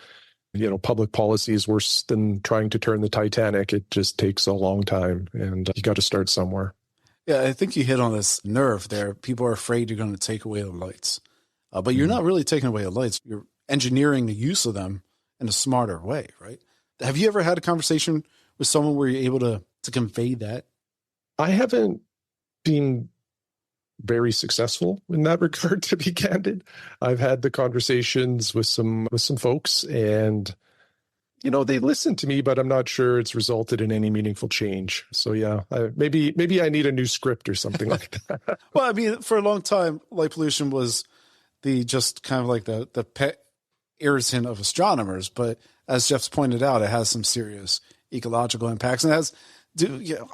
Public policy is worse than trying to turn the Titanic. It just takes a long time, and you got to start somewhere. Yeah, I think you hit on this nerve there. People are afraid you're going to take away the lights, but you're not really taking away the lights. You're engineering the use of them in a smarter way, right? Have you ever had a conversation with someone where you're able to convey that? I haven't been very successful in that regard, to be candid. I've had the conversations with some folks, and they listen to me, but I'm not sure it's resulted in any meaningful change. So yeah, maybe I need a new script or something like that. Well, I mean, for a long time, light pollution was just kind of like the pet irritant of astronomers, but as Jeff's pointed out, it has some serious ecological impacts, and it has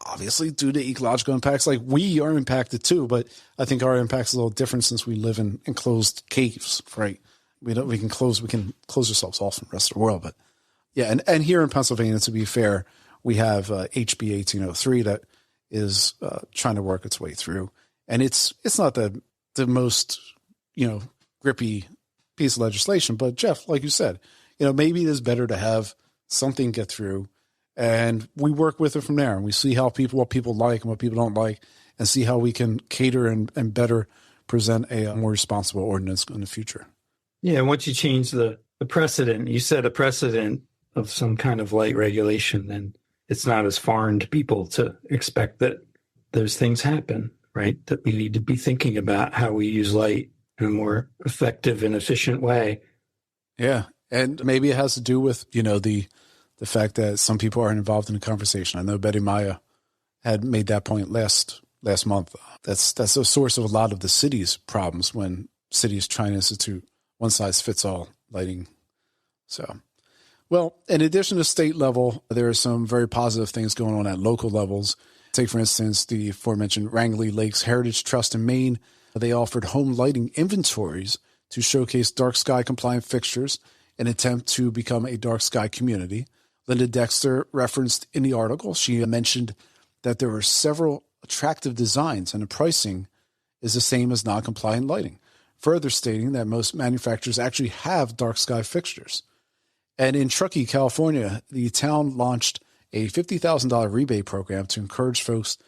obviously due to ecological impacts, like we are impacted too, but I think our impact's a little different since we live in enclosed caves, right? We can close ourselves off from the rest of the world, but yeah, and here in Pennsylvania, to be fair, we have HB 1803 that is trying to work its way through, and it's not the most grippy piece of legislation, but Jeff, like you said, maybe it is better to have something get through, and we work with it from there, and we see what people like and what people don't like, and see how we can cater and better present a more responsible ordinance in the future. Yeah, once you change the precedent, you set a precedent of some kind of light regulation, then it's not as foreign to people to expect that those things happen, right? That we need to be thinking about how we use light in a more effective and efficient way. Yeah, and maybe it has to do with, the fact that some people aren't involved in the conversation. I know Betty Maya had made that point last month. That's a source of a lot of the city's problems when cities try to institute one-size-fits-all lighting. So, well, in addition to state level, there are some very positive things going on at local levels. Take, for instance, the aforementioned Rangeley Lakes Heritage Trust in Maine. They offered home lighting inventories to showcase dark sky compliant fixtures in an attempt to become a dark sky community. Linda Dexter referenced in the article, she mentioned that there were several attractive designs and the pricing is the same as non-compliant lighting, further stating that most manufacturers actually have dark sky fixtures. And in Truckee, California, the town launched a $50,000 rebate program to encourage folks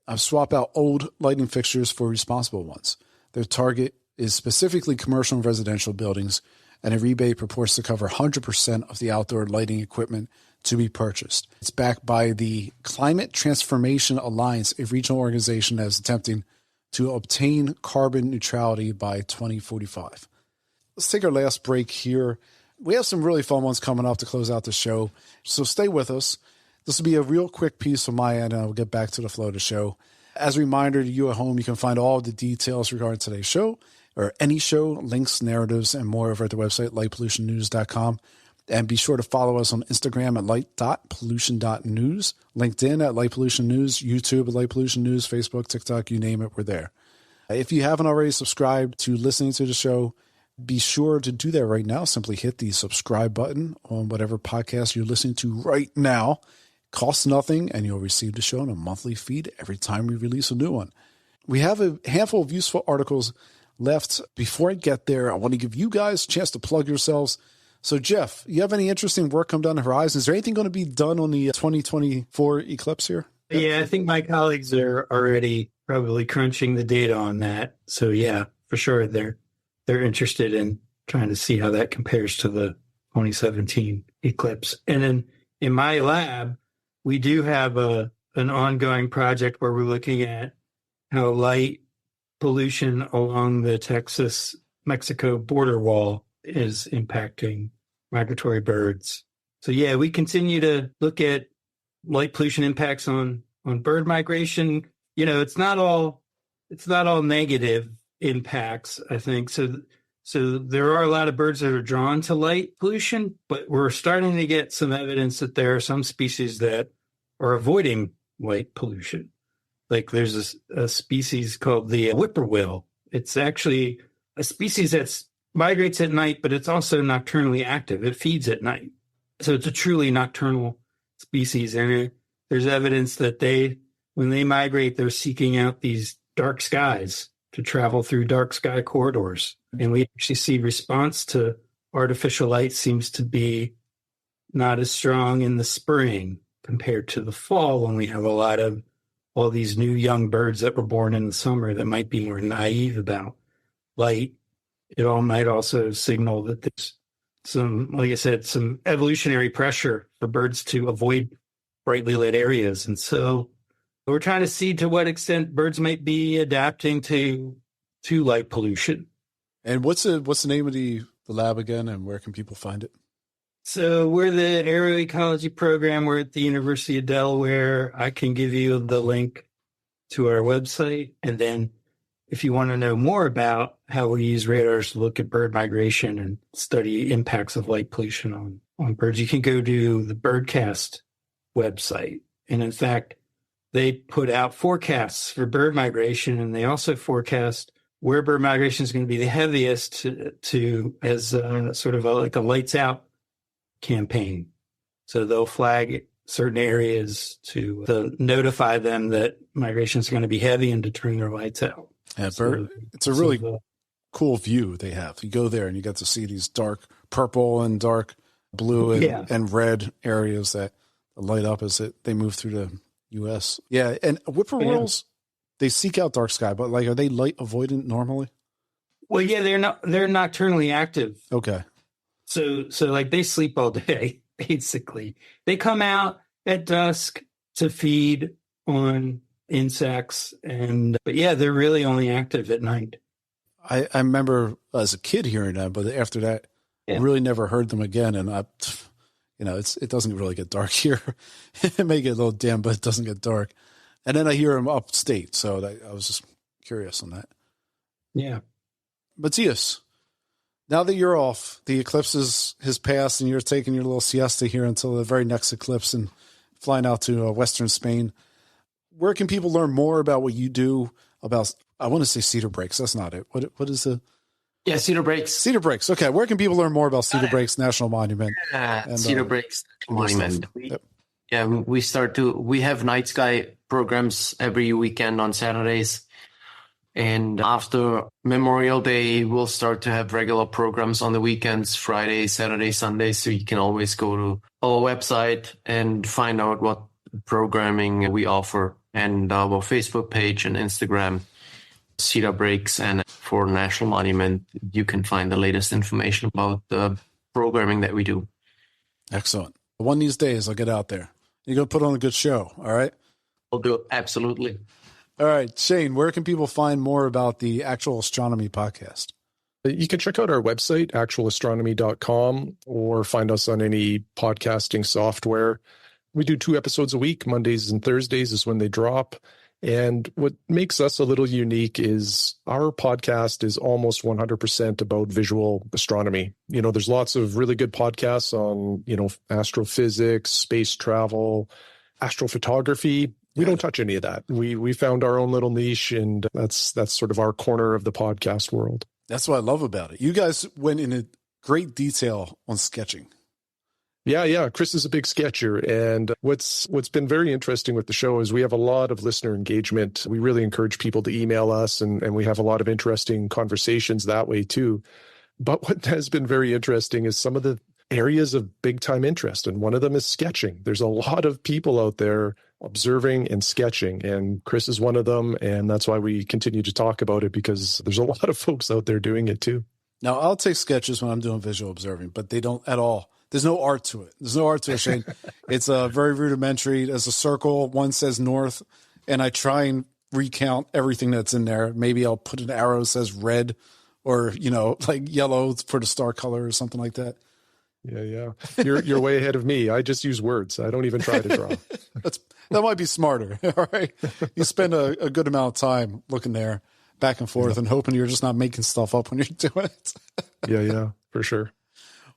to swap out old lighting fixtures for responsible ones. Their target is specifically commercial and residential buildings, and a rebate purports to cover 100% of the outdoor lighting equipment to be purchased. It's backed by the Climate Transformation Alliance, a regional organization that is attempting to obtain carbon neutrality by 2045. Let's take our last break here. We have some really fun ones coming up to close out the show, so stay with us. This will be a real quick piece from my end, and I'll get back to the flow of the show. As a reminder to you at home, you can find all of the details regarding today's show, or any show, links, narratives, and more over at the website, lightpollutionnews.com. And be sure to follow us on Instagram at light.pollution.news, LinkedIn at Light Pollution News, YouTube at Light Pollution News, Facebook, TikTok, you name it, we're there. If you haven't already subscribed to listening to the show, be sure to do that right now. Simply hit the subscribe button on whatever podcast you're listening to right now. Costs nothing, and you'll receive the show in a monthly feed every time we release a new one. We have a handful of useful articles left. Before I get there, I want to give you guys a chance to plug yourselves. So, Jeff, you have any interesting work come down the horizon? Is there anything going to be done on the 2024 eclipse here? Yeah, I think my colleagues are already probably crunching the data on that. So, yeah, for sure, they're interested in trying to see how that compares to the 2017 eclipse. And then in my lab, we do have an ongoing project where we're looking at how light pollution along the Texas-Mexico border wall is impacting migratory birds. So yeah, we continue to look at light pollution impacts on bird migration. You know, it's not all negative impacts, I think. So there are a lot of birds that are drawn to light pollution, but we're starting to get some evidence that there are some species that are avoiding light pollution. Like there's a species called the whippoorwill. It's actually a species that migrates at night, but it's also nocturnally active. It feeds at night. So it's a truly nocturnal species. And there's evidence that when they migrate, they're seeking out these dark skies to travel through dark sky corridors. And we actually see response to artificial light seems to be not as strong in the spring compared to the fall, when we have a lot of all these new young birds that were born in the summer that might be more naive about light. It all might also signal that there's some, like I said, some evolutionary pressure for birds to avoid brightly lit areas. And so we're trying to see to what extent birds might be adapting to light pollution. And what's the name of the lab again, and where can people find it? So we're the Aero Ecology program. We're at the University of Delaware. I can give you the link to our website. And then if you want to know more about how we use radars to look at bird migration and study impacts of light pollution on birds, you can go to the Birdcast website. And in fact, they put out forecasts for bird migration, and they also forecast where bird migration is going to be the heaviest as sort of like a lights out campaign. So they'll flag certain areas to notify them that migration is going to be heavy and to turn their lights out. Yeah, it's a really cool view they have. You go there and you get to see these dark purple and dark blue and red areas that light up as they move through the U.S. Yeah, and whippoorwills, they seek out dark sky, but like, are they light avoidant normally? Well, yeah, they're nocturnally active. Okay. So like they sleep all day, basically. They come out at dusk to feed on insects, but yeah, they're really only active at night. I remember as a kid hearing that, but after that, I really never heard them again. And it doesn't really get dark here. It may get a little dim, but it doesn't get dark. And then I hear them upstate, so I was just curious on that. Yeah. Matthias, now that you're off, the eclipse has passed, and you're taking your little siesta here until the very next eclipse and flying out to Western Spain. Where can people learn more about what you do about, I want to say Cedar Breaks. That's not it. What is the? Yeah, Cedar Breaks. Cedar Breaks. Okay. Where can people learn more about Cedar Breaks National Monument? And, Cedar Breaks Monument. Yep. Yeah, we have night sky programs every weekend on Saturdays. And after Memorial Day, we'll start to have regular programs on the weekends, Friday, Saturday, Sunday. So you can always go to our website and find out what programming we offer, and our Facebook page and Instagram, Cedar Breaks. And for National Monument, you can find the latest information about the programming that we do. Excellent. One of these days, I'll get out there. You're going to put on a good show, all right? I'll do it. Absolutely. All right, Shane, where can people find more about the Actual Astronomy Podcast? You can check out our website, actualastronomy.com, or find us on any podcasting software. We do 2 episodes a week. Mondays and Thursdays is when they drop. And what makes us a little unique is our podcast is almost 100% about visual astronomy. You know, there's lots of really good podcasts on, astrophysics, space travel, astrophotography. We don't touch any of that. We found our own little niche, and that's sort of our corner of the podcast world. That's what I love about it. You guys went into great detail on sketching. Yeah. Chris is a big sketcher. And what's been very interesting with the show is we have a lot of listener engagement. We really encourage people to email us, and we have a lot of interesting conversations that way too. But what has been very interesting is some of the areas of big time interest. And one of them is sketching. There's a lot of people out there observing and sketching, and Chris is one of them. And that's why we continue to talk about it, because there's a lot of folks out there doing it too. Now, I'll take sketches when I'm doing visual observing, but they don't at all. There's no art to it. There's no art to it, Shane. It's very rudimentary. There's a circle. One says north, and I try and recount everything that's in there. Maybe I'll put an arrow that says red, or, like yellow for the star color or something like that. Yeah. You're way ahead of me. I just use words. I don't even try to draw. That might be smarter. All right. You spend a good amount of time looking there back and forth and hoping you're just not making stuff up when you're doing it. Yeah, for sure.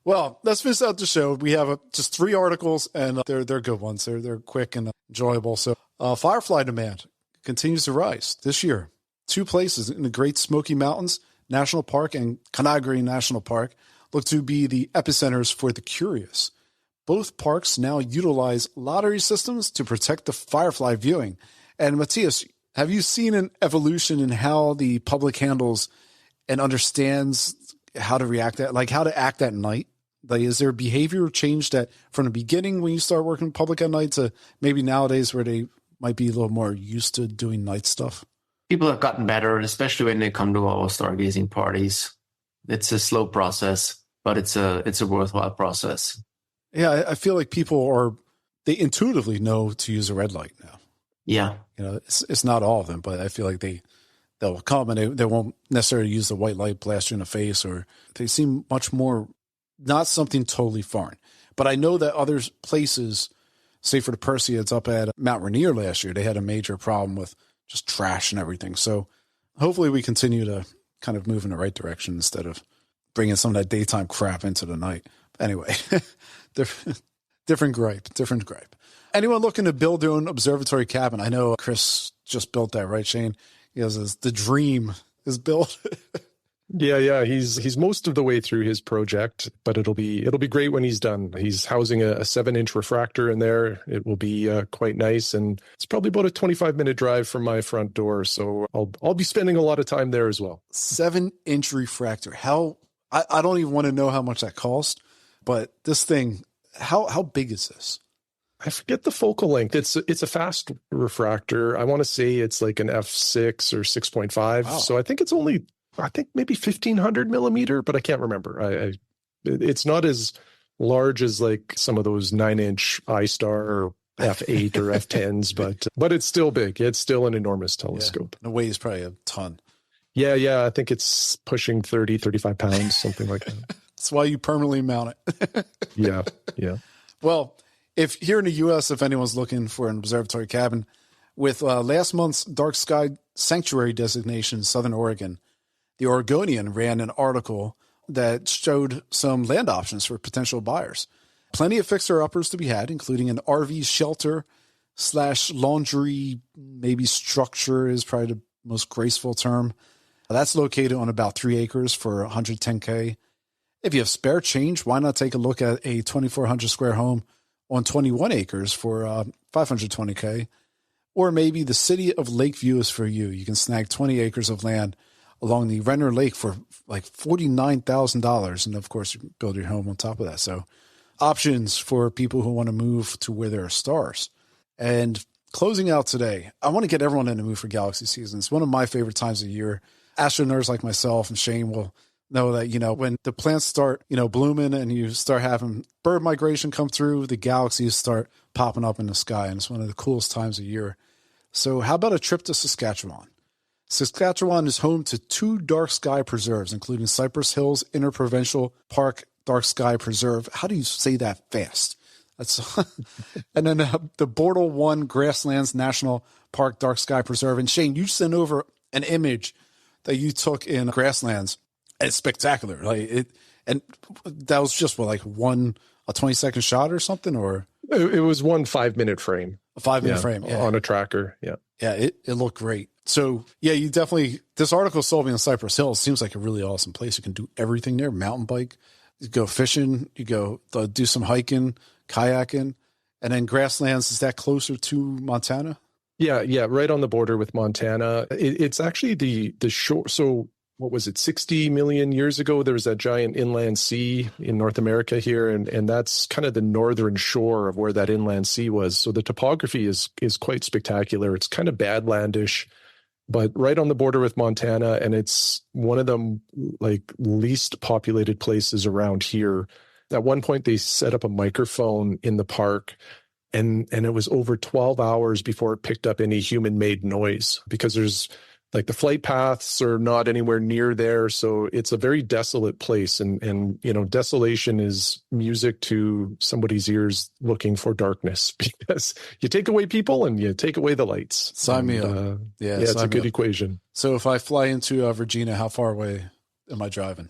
Well, let's finish out the show. We have just 3 articles, and they're good ones. They're quick and enjoyable. So firefly demand continues to rise this year. 2 places in the Great Smoky Mountains National Park and Conagry National Park look to be the epicenters for the curious. Both parks now utilize lottery systems to protect the firefly viewing. And Matthias, have you seen an evolution in how the public handles and understands how to react how to act at night? Like, is there behavior change that from the beginning when you start working in public at night to maybe nowadays where they might be a little more used to doing night stuff? People have gotten better, especially when they come to our stargazing parties. It's a slow process, but it's a worthwhile process. Yeah, I feel like they intuitively know to use a red light now. Yeah. It's not all of them, but I feel like they'll come and they won't necessarily use the white light blast you in the face, or they seem much more not something totally foreign. But I know that other places, say for the Perseids up at Mount Rainier last year, they had a major problem with just trash and everything. So hopefully we continue to kind of move in the right direction instead of bringing some of that daytime crap into the night. Anyway, different gripe. Anyone looking to build their own observatory cabin? I know Chris just built that, right, Shane? He has the dream is built. Yeah. He's most of the way through his project, but it'll be great when he's done. He's housing a 7-inch refractor in there. It will be quite nice, and it's probably about a 25-minute drive from my front door. So I'll be spending a lot of time there as well. 7-inch refractor. I don't even want to know how much that cost, but this thing, how big is this? I forget the focal length. It's a fast refractor. I want to say it's like an f6 or 6.5. Wow. So I think it's only, maybe 1500 millimeter, but I can't remember. It's not as large as like some of those 9-inch iStar or f8 or f10s, but it's still big. It's still an enormous telescope. Yeah. It weighs probably a ton. Yeah. I think it's pushing 30, 35 pounds, something like that. That's why you permanently mount it. Yeah. Well, if here in the U.S., if anyone's looking for an observatory cabin, with last month's Dark Sky Sanctuary designation in Southern Oregon, the Oregonian ran an article that showed some land options for potential buyers. Plenty of fixer-uppers to be had, including an RV shelter / laundry, maybe structure is probably the most graceful term. That's located on about 3 acres for $110K. If you have spare change, why not take a look at a 2,400 square home on 21 acres for $520K? Or maybe the city of Lakeview is for you. You can snag 20 acres of land along the Renner Lake for like $49,000. And of course, you can build your home on top of that. So options for people who want to move to where there are stars. And closing out today, I want to get everyone in the mood for galaxy season. It's one of my favorite times of year. Astro nerds like myself and Shane will know that, when the plants start, blooming and you start having bird migration come through, the galaxies start popping up in the sky. And it's one of the coolest times of year. So how about a trip to Saskatchewan? Saskatchewan is home to 2 dark sky preserves, including Cypress Hills Interprovincial Park Dark Sky Preserve. How do you say that fast? That's and then the Bortle 1 Grasslands National Park Dark Sky Preserve. And Shane, you sent over an image that you took in Grasslands. It's spectacular. And that was just a 20-second shot or something, or it was 1 5-minute frame. A 5-minute frame, yeah. On a tracker. Yeah. Yeah, it looked great. So yeah, you definitely, this article sold me on Cypress Hills. Seems like a really awesome place. You can do everything there. Mountain bike, you go fishing, you go do some hiking, kayaking, and then Grasslands. Is that closer to Montana? Yeah. Right on the border with Montana. It's actually the shore. So what was it? 60 million years ago, there was that giant inland sea in North America here. And that's kind of the northern shore of where that inland sea was. So the topography is quite spectacular. It's kind of badlandish, but right on the border with Montana. And it's one of the least populated places around here. At one point, they set up a microphone in the park, and it was over 12 hours before it picked up any human-made noise, because there's the flight paths are not anywhere near there. So it's a very desolate place. And desolation is music to somebody's ears looking for darkness, because you take away people and you take away the lights. Sign me up. Yeah, it's a good equation. So if I fly into Virginia, how far away am I driving?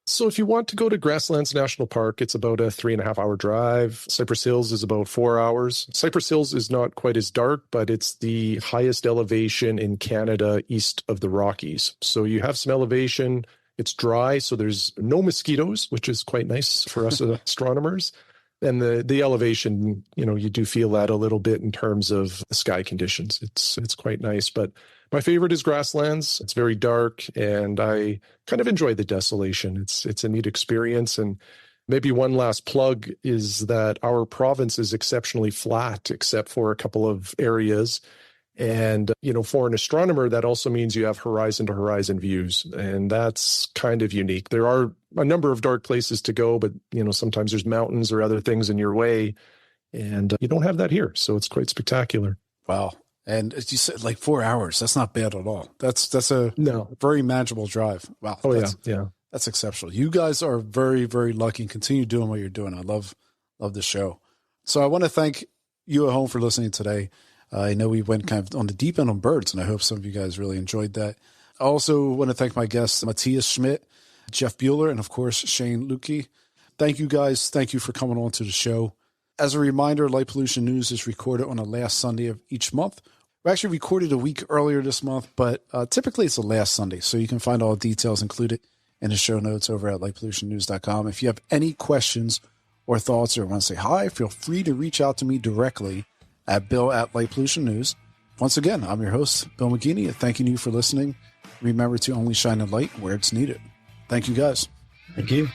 So if you want to go to Grasslands National Park, it's about a 3.5-hour drive. Cypress Hills is about 4 hours. Cypress Hills is not quite as dark, but it's the highest elevation in Canada east of the Rockies. So you have some elevation. It's dry, so there's no mosquitoes, which is quite nice for us astronomers. And the elevation, you do feel that a little bit in terms of the sky conditions. It's quite nice. But my favorite is Grasslands. It's very dark, and I kind of enjoy the desolation. It's a neat experience. And maybe one last plug is that our province is exceptionally flat, except for a couple of areas. And, for an astronomer, that also means you have horizon to horizon views. And that's kind of unique. There are a number of dark places to go, but, sometimes there's mountains or other things in your way. And you don't have that here. So it's quite spectacular. Wow. And as you said, 4 hours, that's not bad at all. That's a very manageable drive. Wow. Oh, yeah. That's exceptional. You guys are very, very lucky, and continue doing what you're doing. I love the show. So I want to thank you at home for listening today. I know we went kind of on the deep end on birds, and I hope some of you guys really enjoyed that. I also want to thank my guests, Matthias Schmitt, Jeff Buler, and of course, Shane Ludke. Thank you guys. Thank you for coming on to the show. As a reminder, Light Pollution News is recorded on the last Sunday of each month. We actually recorded a week earlier this month, but typically it's the last Sunday. So you can find all the details included in the show notes over at lightpollutionnews.com. If you have any questions or thoughts or want to say hi, feel free to reach out to me directly at bill@lightpollutionnews. Once again, I'm your host, Bill McGinney, thanking you for listening. Remember to only shine a light where it's needed. Thank you, guys. Thank you.